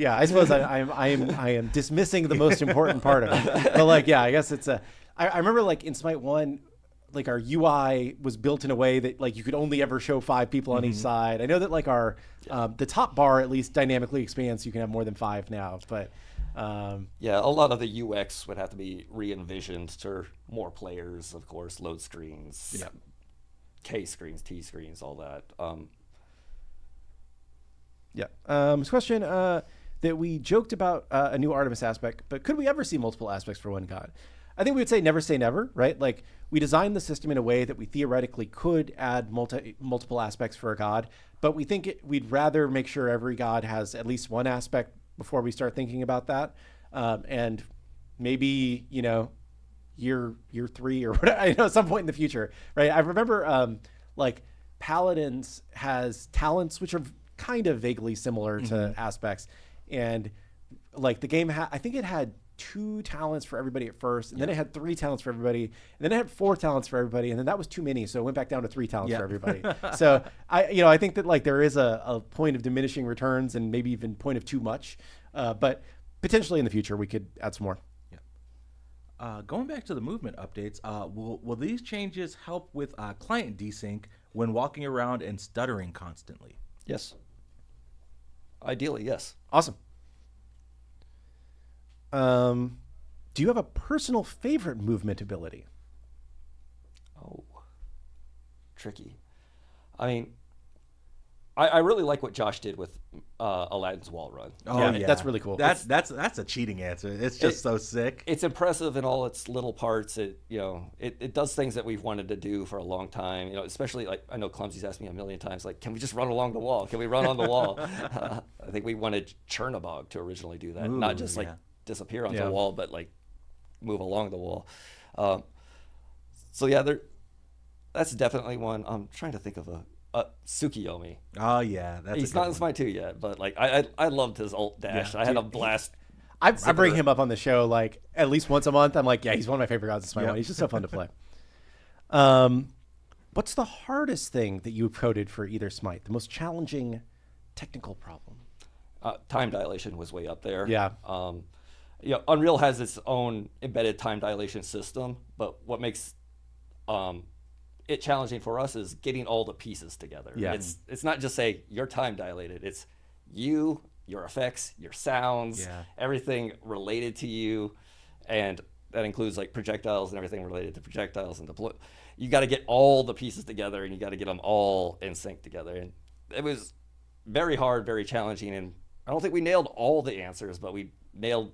I suppose I am dismissing the most important part of it. But I guess it's a. I remember like in Smite 1. Like our UI was built in a way that like you could only ever show 5 people on each side. I know that like our the top bar at least dynamically expands, so you can have more than 5 now. But a lot of the UX would have to be re-envisioned to more players, of course, load screens, K screens, T screens, all that. This question that we joked about a new Artemis aspect, but could we ever see multiple aspects for one god? I think we would say never say never, right? Like we designed the system in a way that we theoretically could add multiple aspects for a god, but we think we'd rather make sure every god has at least one aspect before we start thinking about that. And maybe, year 3 or whatever, at some point in the future, right? I remember like Paladins has talents, which are kind of vaguely similar to aspects. And like the game, I think it had 2 talents for everybody at first, and then it had 3 talents for everybody, and then it had 4 talents for everybody, and then that was too many, so it went back down to 3 talents for everybody. So I think that like there is a point of diminishing returns and maybe even point of too much, but potentially in the future we could add some more. Going back to the movement updates, will these changes help with client desync when walking around and stuttering constantly? Yes. Ideally, yes. Awesome. Do you have a personal favorite movement ability? Oh, tricky. I mean, I really like what Josh did with Aladdin's wall run. Oh Yeah, that's really cool. That's a cheating answer. It's just so sick. It's impressive in all its little parts. It does things that we've wanted to do for a long time. Especially like I know Clumsy's asked me a million times, like, can we just run along the wall? Can we run on the wall? I think we wanted Chernabog to originally do that, Ooh, not just like disappear onto the wall, but like move along the wall. So yeah, that's definitely one. I'm trying to think of a Tsukiyomi. Oh yeah, He's not in Smite 2 yet, but like I loved his ult dash. I had a blast. I bring him up on the show like at least once a month. I'm like, yeah, he's one of my favorite gods in Smite 1. He's just so fun to play. What's the hardest thing that you've coded for either Smite? The most challenging technical problem? Time dilation was way up there. Yeah. Unreal has its own embedded time dilation system, but what makes it challenging for us is getting all the pieces together. Yeah. It's not just say you're time dilated. It's you, your effects, your sounds, everything related to you, and that includes like projectiles and everything related to projectiles and deploy. You got to get all the pieces together, and you got to get them all in sync together. And it was very hard, very challenging, and I don't think we nailed all the answers, but we nailed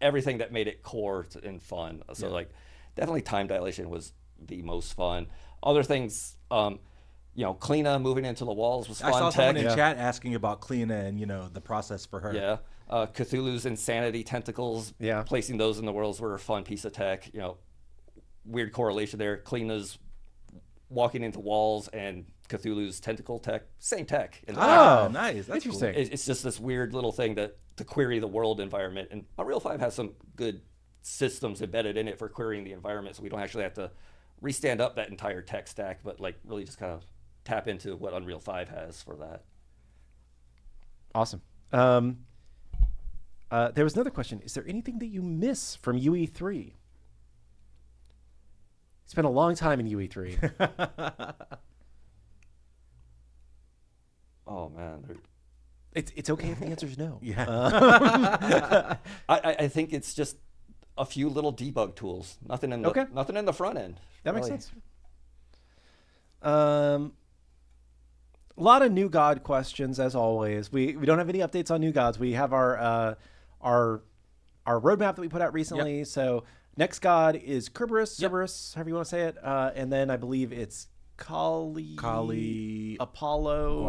everything that made it core and fun. So like definitely time dilation was the most fun. Other things, Kleena moving into the walls was fun. I saw someone in chat asking about Kleena and the process for her. Yeah, Cthulhu's insanity tentacles. Yeah, placing those in the worlds were a fun piece of tech. Weird correlation there. Kleena's walking into walls and Cthulhu's tentacle tech, same tech. Nice. That's interesting. Cool. It's just this weird little thing to query the world environment. And Unreal 5 has some good systems embedded in it for querying the environment, so we don't actually have to restand up that entire tech stack, but like really just kind of tap into what Unreal 5 has for that. Awesome. There was another question. Is there anything that you miss from UE3? Spent a long time in UE3. Oh man, it's okay if the answer is no. Yeah. I think it's just a few little debug tools. Nothing in the front end. That makes sense. A lot of new god questions as always. We don't have any updates on new gods. We have our roadmap that we put out recently. Yep. So next god is Kerberos, Cerberus, however you want to say it, and then I believe it's Kali, Apollo,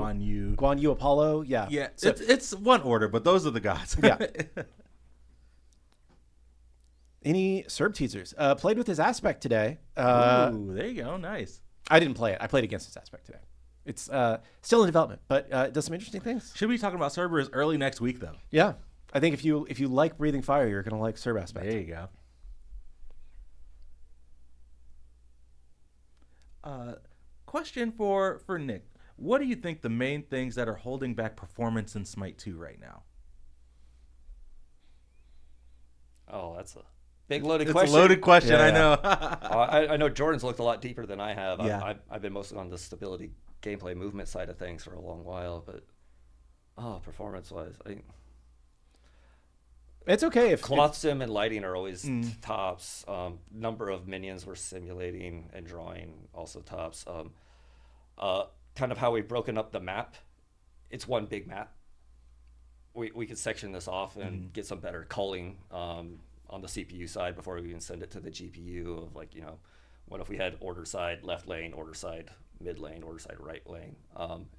Guan Yu, Apollo. Yeah, yeah. So, it's one order, but those are the gods. Yeah. Any Serb teasers? Played with his aspect today. Ooh, there you go. Nice. I didn't play it. I played against his aspect today. It's still in development, but it does some interesting things. Should we be talking about Cerberus early next week, though? Yeah. I think if you like Breathing Fire, you're going to like Serb aspect. There you go. Question for Nick. What do you think the main things that are holding back performance in Smite 2 right now? Oh, that's a big loaded question. It's a loaded question, Yeah. I know. I know Jordan's looked a lot deeper than I have. Yeah. I've been mostly on the stability, gameplay, movement side of things for a long while, but performance-wise, it's okay if cloth sim and lighting are always tops. Number of minions we're simulating and drawing also tops. Kind of how we've broken up the map. It's one big map. We could section this off and get some better culling on the CPU side before we even send it to the GPU of what if we had order side left lane, order side mid lane, order side right lane.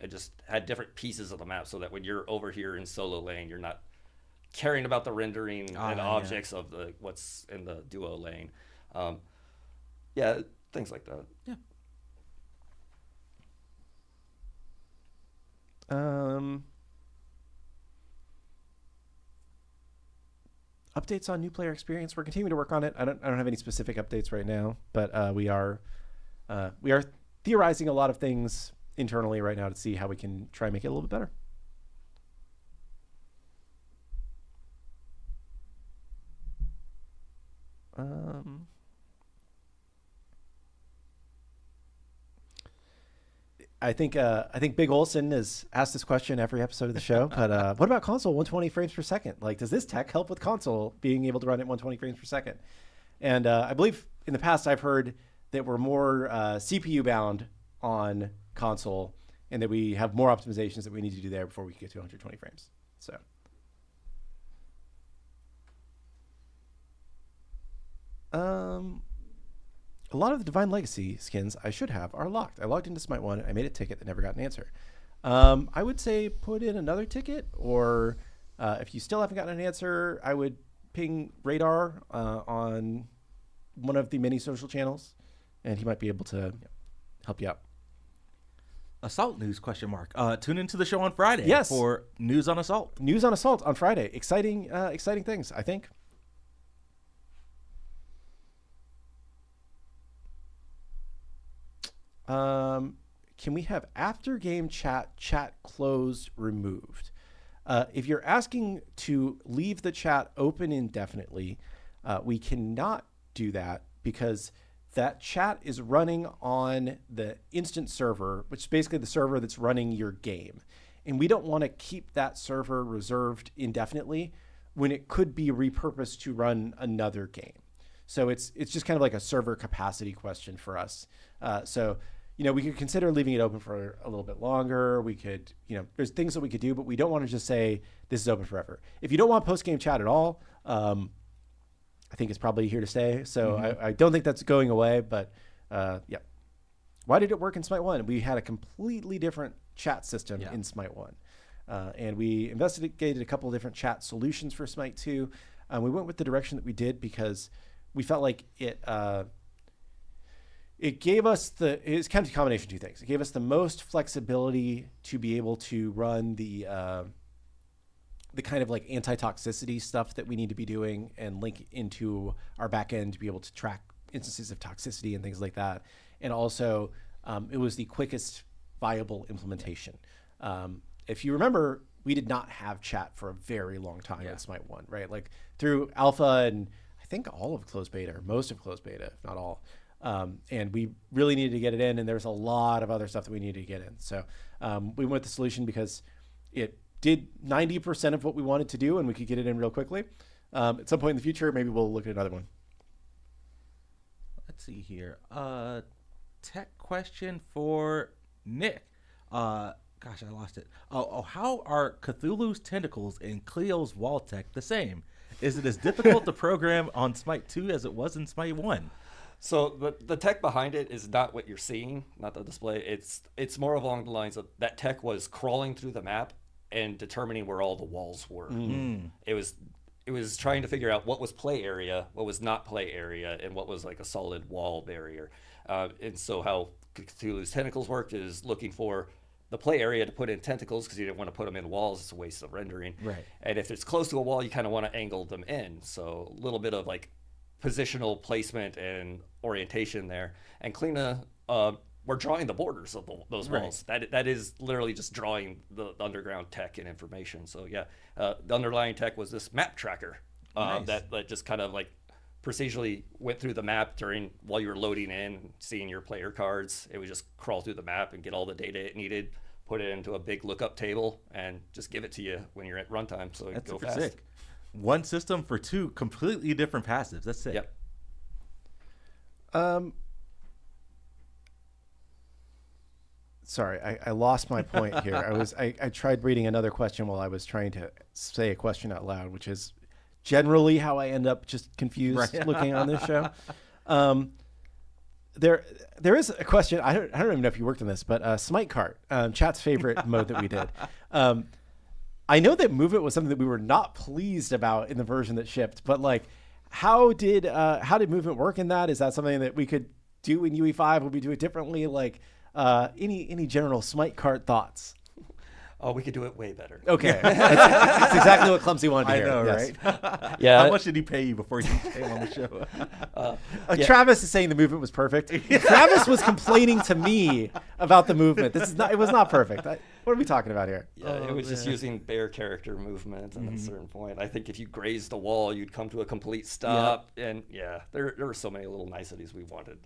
It just had different pieces of the map so that when you're over here in solo lane, you're not caring about the rendering and objects of what's in the duo lane. Things like that. Yeah. Updates on new player experience. We're continuing to work on it. I don't have any specific updates right now, but we are theorizing a lot of things internally right now to see how we can try and make it a little bit better. I think Big Olson has asked this question every episode of the show, but what about console 120 frames per second? Like, does this tech help with console being able to run at 120 frames per second? And I believe in the past I've heard that we're more CPU bound on console, and that we have more optimizations that we need to do there before we get to 120 frames. So. A lot of the Divine Legacy skins I should have are locked. I logged into Smite 1. I made a ticket that never got an answer. I would say put in another ticket, or if you still haven't gotten an answer, I would ping Radar on one of the many social channels, and he might be able to help you out. Assault news ? Tune into the show on Friday for news on Assault. News on Assault on Friday. Exciting things, I think. Can we have after game chat closed removed? If you're asking to leave the chat open indefinitely, we cannot do that because that chat is running on the instant server, which is basically the server that's running your game. And we don't want to keep that server reserved indefinitely when it could be repurposed to run another game. So it's just kind of like a server capacity question for us. So we could consider leaving it open for a little bit longer. We could, there's things that we could do, but we don't want to just say this is open forever. If you don't want post-game chat at all, I think it's probably here to stay. So I don't think that's going away, but yeah. Why did it work in Smite 1? We had a completely different chat system in Smite 1. And we investigated a couple of different chat solutions for Smite 2. We went with the direction that we did because we felt like it gave us it's kind of a combination of two things. It gave us the most flexibility to be able to run the kind of like anti-toxicity stuff that we need to be doing and link into our backend to be able to track instances of toxicity and things like that. And also, it was the quickest viable implementation. If you remember, we did not have chat for a very long time in Smite 1, right? Like through alpha and I think all of closed beta, or most of closed beta, if not all. And we really needed to get it in, and there's a lot of other stuff that we needed to get in. So we went with the solution because it did 90% of what we wanted to do, and we could get it in real quickly. At some point in the future, maybe we'll look at another one. Let's see here. Tech question for Nick. Gosh, I lost it. How are Cthulhu's tentacles and Cleo's wall tech the same? Is it as difficult to program on Smite 2 as it was in Smite 1? So the tech behind it is not what you're seeing, not the display. It's more along the lines of that tech was crawling through the map and determining where all the walls were. It was trying to figure out what was play area, what was not play area, and what was like a solid wall barrier. And so how Cthulhu's tentacles worked is looking for the play area to put in tentacles because you didn't want to put them in walls. It's a waste of rendering. Right. And if it's close to a wall, you kind of want to angle them in. So a little bit of like positional placement and orientation there. And Kleena, we're drawing the borders of those walls. Right. That is literally just drawing the underground tech and information. So yeah, the underlying tech was this map tracker that just kind of like procedurally went through the map while you were loading in, seeing your player cards. It would just crawl through the map and get all the data it needed, put it into a big lookup table, and just give it to you when you're at runtime. So that's go super fast. Sick. One system for two completely different passives. That's sick. Yep. Sorry, I lost my point here. I tried reading another question while I was trying to say a question out loud, which is generally how I end up just confused looking on this show. There is a question. I don't even know if you worked on this, but Smite Cart, chat's favorite mode that we did. I know that movement was something that we were not pleased about in the version that shipped, but like, how did movement work in that? Is that something that we could do in UE5? Would we do it differently? Like, any general Smite Cart thoughts? Oh, we could do it way better. Okay. That's exactly what Clumsy wanted to hear. I know, yes. right? Yeah. How much did he pay you before you came on the show? Travis is saying the movement was perfect. Travis was complaining to me about the movement. It was not perfect. What are we talking about here? Yeah, it was just using bare character movement at a certain point. I think if you grazed the wall, you'd come to a complete stop. And yeah, there were so many little niceties we wanted.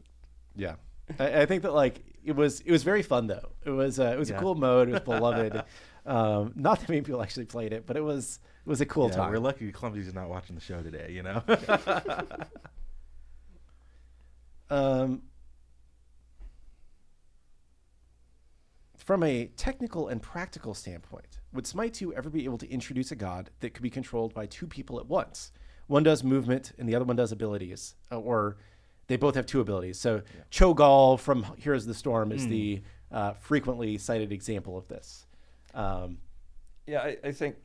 Yeah. I think that like it was very fun though. It was a cool mode. It was beloved. Not that many people actually played it, but it was a cool time. We're lucky Clumsy's not watching the show today. You know. From a technical and practical standpoint, would Smite 2 ever be able to introduce a god that could be controlled by two people at once? One does movement and the other one does abilities, or they both have two abilities. So Cho'Gall from Heroes of the Storm is the frequently cited example of this. I think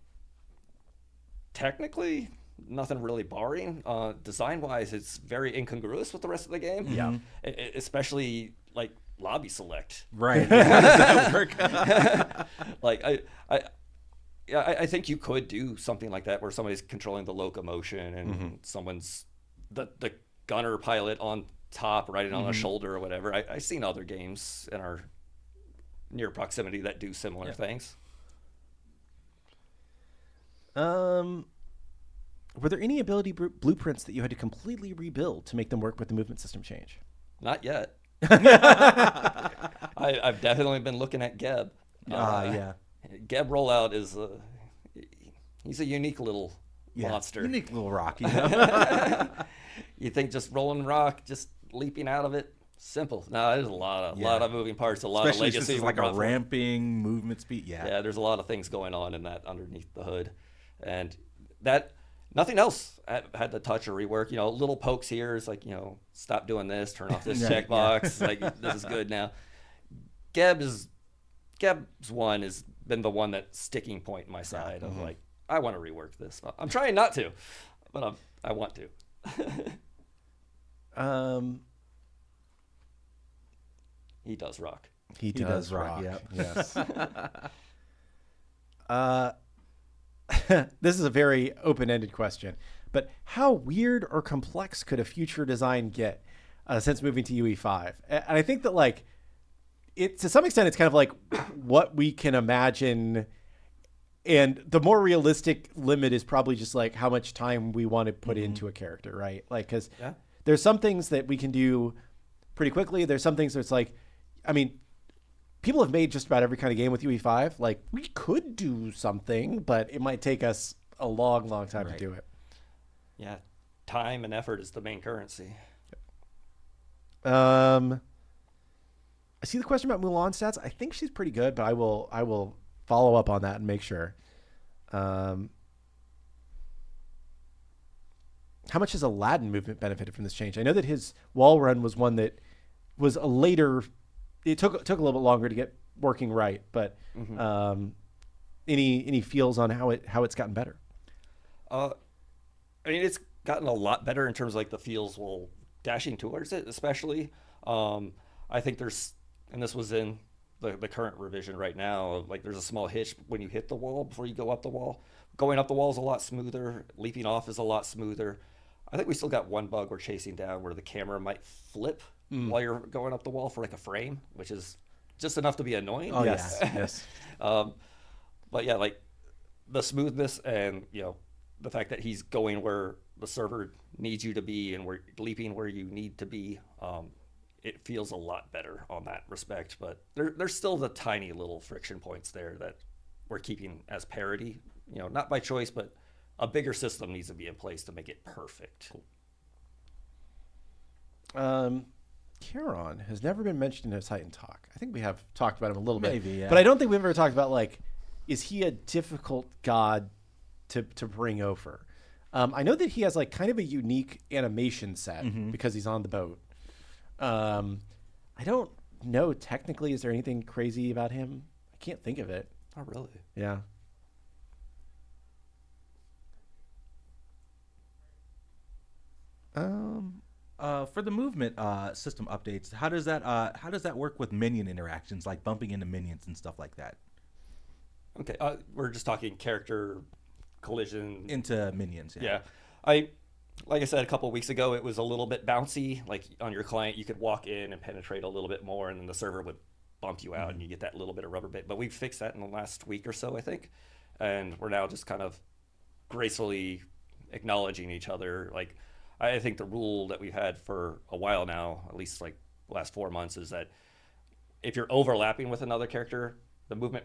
technically nothing really barring. Design-wise, it's very incongruous with the rest of the game. Yeah. Especially like lobby select. Right. How does that work? Like I think you could do something like that where somebody's controlling the locomotion and someone's the gunner pilot on top riding on a shoulder or whatever. I've seen other games in our near proximity that do similar things. Were there any ability blueprints that you had to completely rebuild to make them work with the movement system change? Not yet. I've definitely been looking at Geb. Geb rollout is he's a unique little monster. Unique little rock, you know? You think just rolling rock, just leaping out of it, simple. No, there's a lot of moving parts, a lot Especially of legacy. since it's like a ramping movement speed. Yeah, there's a lot of things going on in that underneath the hood, and that nothing else had to touch or rework. You know, little pokes here is like, you know, stop doing this, turn off this checkbox. Like, this is good now. Geb's one has been the one that's sticking point in my side of like, I want to rework this. I'm trying not to, but I want to. He does rock. He does rock. Yep. Yes. This is a very open-ended question, but how weird or complex could a future design get since moving to UE5? And I think that like it to some extent it's kind of like what we can imagine, and the more realistic limit is probably just like how much time we want to put into a character, right? Like, because there's some things that we can do pretty quickly. There's some things that's like, I mean, people have made just about every kind of game with UE5. Like, we could do something, but it might take us a long, long time to do it. Yeah, time and effort is the main currency. I see the question about Mulan stats. I think she's pretty good, but I will follow up on that and make sure. How much has Aladdin movement benefited from this change? I know that his wall run was one that was a later. It took a little bit longer to get working right, but any feels on how it's gotten better? I mean, it's gotten a lot better in terms of like the feels while dashing towards it, especially. I think there's, and this was in the current revision right now, like there's a small hitch when you hit the wall before you go up the wall. Going up the wall is a lot smoother. Leaping off is a lot smoother. I think we still got one bug we're chasing down where the camera might flip while you're going up the wall for like a frame, which is just enough to be annoying. Oh, yes. But yeah, like the smoothness and, you know, the fact that he's going where the server needs you to be and we're leaping where you need to be, it feels a lot better on that respect. But there's still the tiny little friction points there that we're keeping as parity, you know, not by choice, but a bigger system needs to be in place to make it perfect. Charon has never been mentioned in a Titan talk. I think we have talked about him a little bit, yeah. But I don't think we've ever talked about like, is he a difficult god to bring over? I know that he has like kind of a unique animation set because he's on the boat. I don't know technically, is there anything crazy about him? I can't think of it. Not really. Yeah. For the movement system updates, how does that work with minion interactions, like bumping into minions and stuff like that? Okay, we're just talking character collision into minions. Yeah, like I said a couple of weeks ago, it was a little bit bouncy. Like on your client, you could walk in and penetrate a little bit more, and then the server would bump you out, and you get that little bit of rubber bit. But we fixed that in the last week or so, I think, and we're now just kind of gracefully acknowledging each other. Like, I think the rule that we've had for a while now, at least like last 4 months is that if you're overlapping with another character, the movement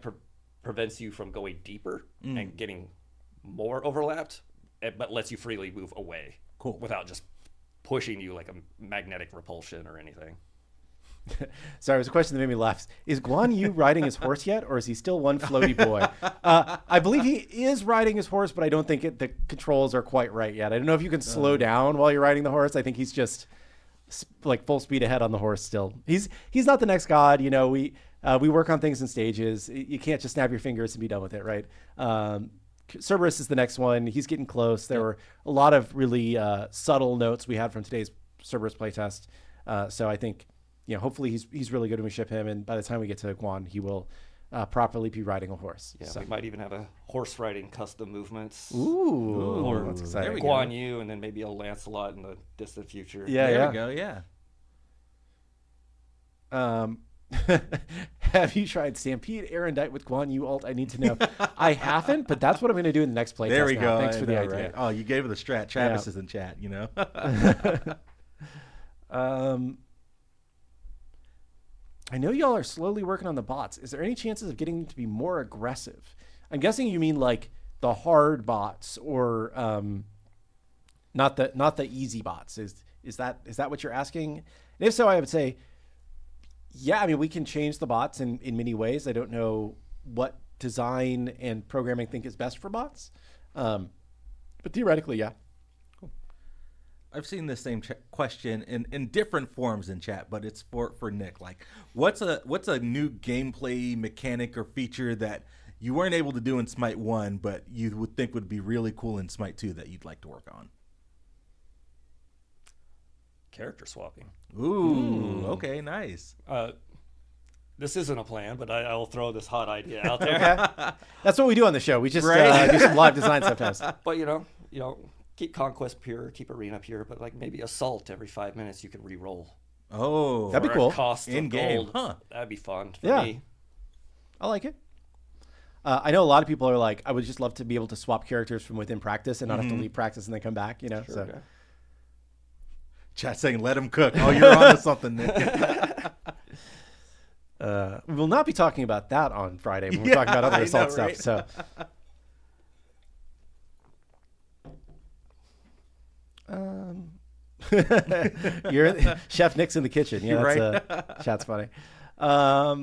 prevents you from going deeper and getting more overlapped, but lets you freely move away. Cool. Without just pushing you like a magnetic repulsion or anything. Sorry, it was a question that made me laugh. Is Guan Yu riding his horse yet, or is he still one floaty boy? I believe he is riding his horse, but I don't think the controls are quite right yet. I don't know if you can slow down while you're riding the horse. I think he's just like full speed ahead on the horse still. He's not the next god. You know, we work on things in stages. You can't just snap your fingers and be done with it, right? Cerberus is the next one. He's getting close. There were a lot of really subtle notes we had from today's Cerberus playtest. So I think, you know, hopefully he's really good when we ship him, and by the time we get to Guan, he will properly be riding a horse. Yeah, so. we might even have a horse riding custom movements. Ooh, or that's exciting. Guan Yu, and then maybe a Lancelot in the distant future. Yeah, There we go. Yeah. Have you tried Stampede Erendite with Guan Yu ult? I need to know. I haven't, but that's what I'm going to do in the next playtest. There we go. Thanks for the idea. Right? Oh, you gave her the strat. Travis is in chat, you know. I know y'all are slowly working on the bots. Is there any chances of getting them to be more aggressive? I'm guessing you mean like the hard bots, or not the easy bots. Is that what you're asking? And if so, I would say, yeah. I mean, we can change the bots in many ways. I don't know what design and programming think is best for bots, but theoretically, yeah. I've seen this same question in different forms in chat, but it's for Nick. Like, what's a new gameplay mechanic or feature that you weren't able to do in Smite 1, but you would think would be really cool in Smite 2 that you'd like to work on? Character swapping. Ooh, okay, nice. This isn't a plan, but I'll throw this hot idea out there. Okay. That's what we do on the show. We just Right? do some live design sometimes. But you know, keep Conquest pure, keep Arena pure, but like maybe Assault every 5 minutes you could re-roll. Oh, That'd be For cool. a cost In of game, gold. huh? That'd be fun for Yeah. me. I like it. I know a lot of people are like, I would just love to be able to swap characters from within practice and not have to leave practice and then come back, you know? Sure, So okay. Chat saying let him cook. Oh, you're on to something, Nick. we will not be talking about that on Friday when we're talking about other I assault know, stuff. right? So, you're Chef Nick's in the kitchen. Yeah, that's chat's funny. Are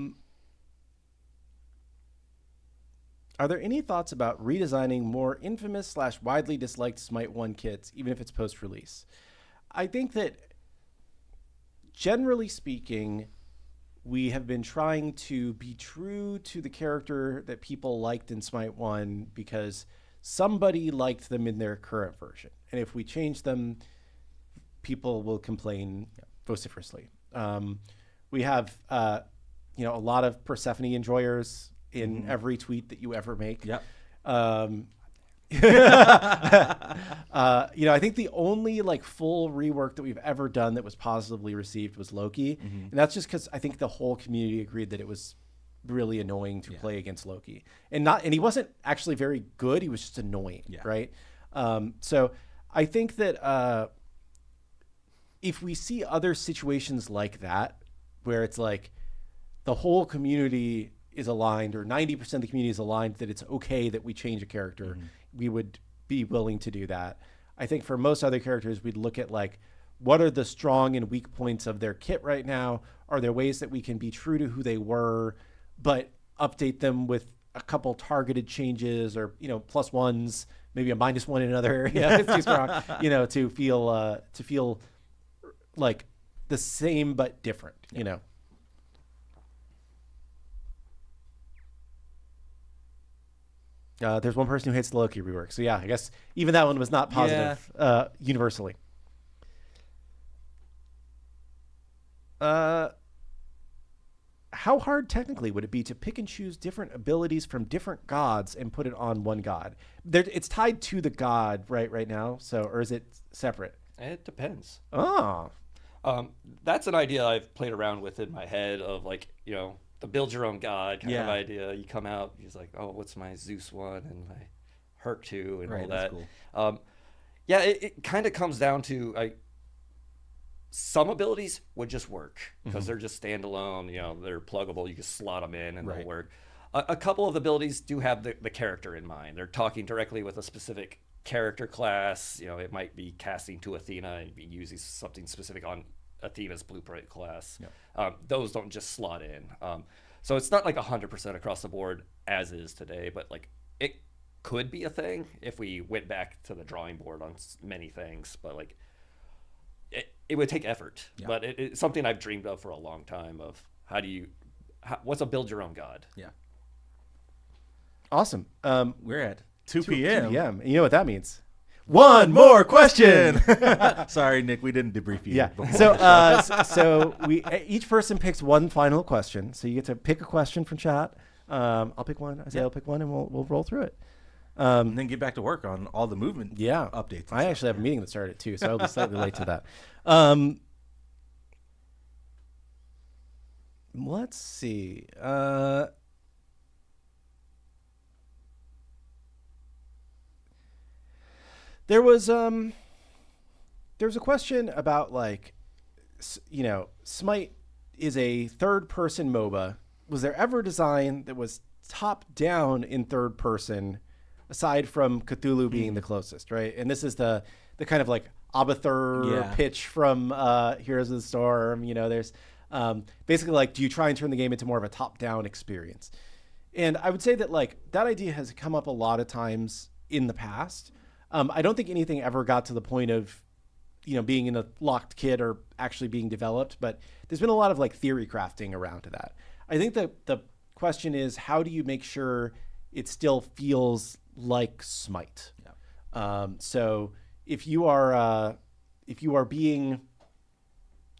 there any thoughts about redesigning more infamous / widely disliked Smite 1 kits, even if it's post-release? I think that, generally speaking, we have been trying to be true to the character that people liked in Smite 1 because somebody liked them in their current version. And if we change them, people will complain vociferously. We have, a lot of Persephone enjoyers in every tweet that you ever make. Yep. I think the only like full rework that we've ever done that was positively received was Loki. And that's just because I think the whole community agreed that it was really annoying to play against Loki, and he wasn't actually very good. He was just annoying. Yeah. Right. So I think that, if we see other situations like that, where it's like the whole community is aligned, or 90% of the community is aligned that it's okay that we change a character, we would be willing to do that. I think for most other characters, we'd look at like, what are the strong and weak points of their kit right now? Are there ways that we can be true to who they were, but update them with a couple targeted changes, or, plus ones, maybe a -1 in another area, it's too strong, to feel like the same but different, There's one person who hates the Loki rework. So yeah, I guess even that one was not positive universally. How hard technically would it be to pick and choose different abilities from different gods and put it on one god? It's tied to the god right now. So, or is it separate? It depends. Oh, That's an idea I've played around with in my head of like, the build your own god kind of idea. You come out, he's like, oh, what's my Zeus one and my Herc 2 and all that. That's cool. It kind of comes down to some abilities would just work because they're just standalone. They're pluggable. You can slot them in and they'll work. A couple of abilities do have the character in mind. They're talking directly with a specific character class. It might be casting to Athena and be using something specific on Athena's blueprint class. Those don't just slot in. So it's not like 100% across the board as is today, but like it could be a thing if we went back to the drawing board on many things. But like it would take effort. But it's something I've dreamed of for a long time. Of what's a build your own god? Yeah. Awesome. We're at 2 p.m. 2 p.m. You know what that means? One more question. Sorry, Nick, we didn't debrief you. Yeah. before. So each person picks one final question. So you get to pick a question from chat. I'll pick one. Isiah will pick one, and we'll roll through it. And then get back to work on all the movement updates. I actually have a meeting that started at 2, so I'll be slightly late to that. Let's see. There was a question about Smite is a third-person MOBA. Was there ever a design that was top-down in third person, aside from Cthulhu being the closest, right? And this is the kind of like Abathur pitch from Heroes of the Storm. There's basically like, do you try and turn the game into more of a top-down experience? And I would say that that idea has come up a lot of times in the past. I don't think anything ever got to the point of, being in a locked kit or actually being developed, but there's been a lot of theory crafting around to that. I think that the question is, how do you make sure it still feels like Smite? Yeah. So if you are being,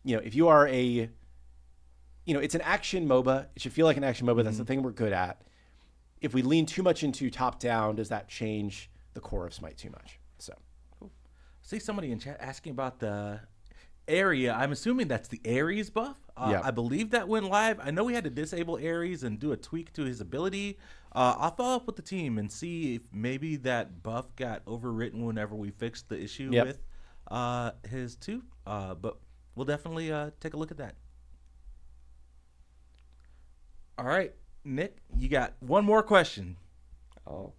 if you are it's an action MOBA. It should feel like an action MOBA. That's the thing we're good at. If we lean too much into top down, does that change the core of Smite too much? So cool. See somebody in chat asking about the area. I'm assuming that's the Ares buff. I believe that went live. I know we had to disable Ares and do a tweak to his ability. I'll follow up with the team and see if maybe that buff got overwritten whenever we fixed the issue with his 2. But we'll definitely take a look at that. All right, Nick, you got one more question. Oh.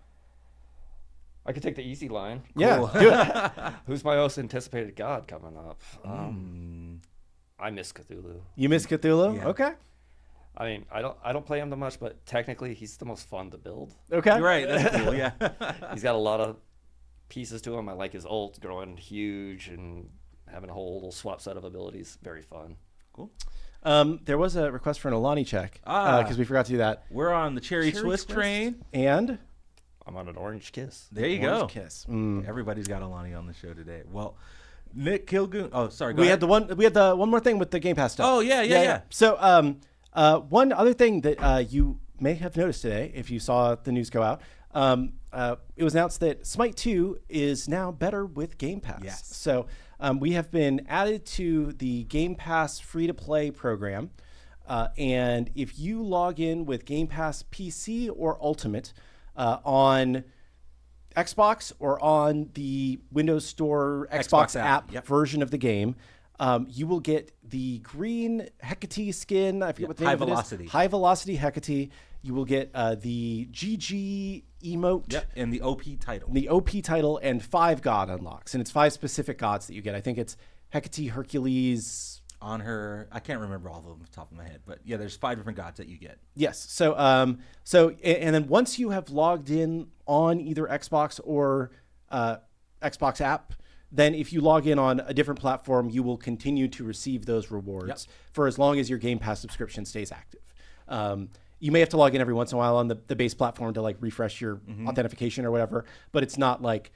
I could take the easy line. Cool. Yeah, do it. Who's my most anticipated god coming up? I miss Cthulhu. You miss Cthulhu? Yeah. Okay. I mean, I don't play him that much, but technically he's the most fun to build. Okay. You're right. That's cool. Yeah. He's got a lot of pieces to him. I like his ult growing huge and having a whole little swap set of abilities. Very fun. Cool. There was a request for an Alani check because we forgot to do that. We're on the Cherry Twist train. And I'm on an Orange Kiss. There you go. Orange Kiss. Everybody's got Alani on the show today. Well, Nick Kilgoon. Oh, sorry. We had the one more thing with the Game Pass stuff. Oh yeah. So one other thing that you may have noticed today, if you saw the news go out, it was announced that Smite 2 is now better with Game Pass. Yes. So we have been added to the Game Pass free-to-play program. And if you log in with Game Pass PC or Ultimate on Xbox or on the Windows Store Xbox app version of the game, you will get the green Hecate skin. I forget what the name of it is. High Velocity Hecate. You will get the GG emote. Yep, and the OP title. The OP title and 5 god unlocks. And it's 5 specific gods that you get. I think it's Hecate, Hercules. On her, I can't remember all of them off the top of my head, but yeah, there's 5 different gods that you get. Yes. So and then once you have logged in on either Xbox or Xbox app, then if you log in on a different platform, you will continue to receive those rewards for as long as your Game Pass subscription stays active. You may have to log in every once in a while on the base platform to refresh your authentication or whatever, but it's not like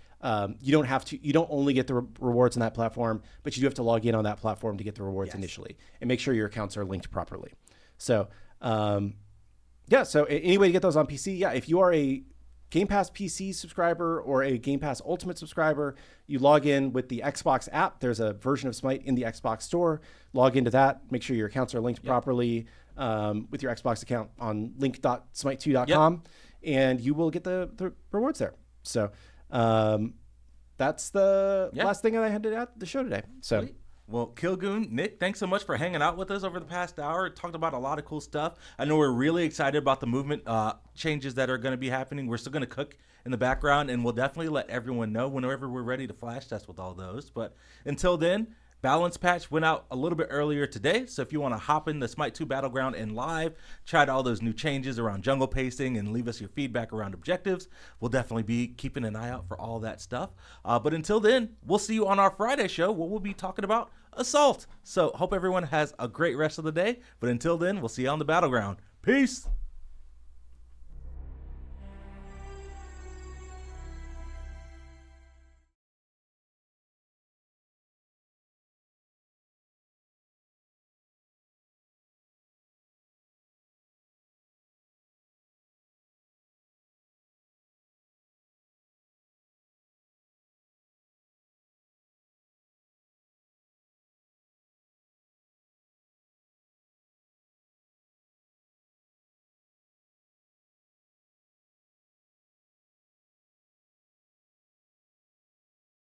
you don't have to. You don't only get the rewards on that platform, but you do have to log in on that platform to get the rewards initially and make sure your accounts are linked properly. So so any way to get those on PC, if you are a Game Pass PC subscriber or a Game Pass Ultimate subscriber, you log in with the Xbox app. There's a version of Smite in the Xbox store. Log into that. Make sure your accounts are linked properly with your Xbox account on link.smite2.com, and you will get the rewards there. So that's the last thing that I had to add the show today. So Well, Kilgoon, Nick, thanks so much for hanging out with us over the past hour. Talked about a lot of cool stuff. I know we're really excited about the movement changes that are going to be happening. We're still going to cook in the background, and we'll definitely let everyone know whenever we're ready to flash test with all those. But until then, Balance Patch went out a little bit earlier today, so if you want to hop in the Smite 2 Battleground and live, try out all those new changes around jungle pacing and leave us your feedback around objectives, we'll definitely be keeping an eye out for all that stuff. But until then, we'll see you on our Friday show where we'll be talking about Assault. So hope everyone has a great rest of the day, but until then, we'll see you on the Battleground. Peace!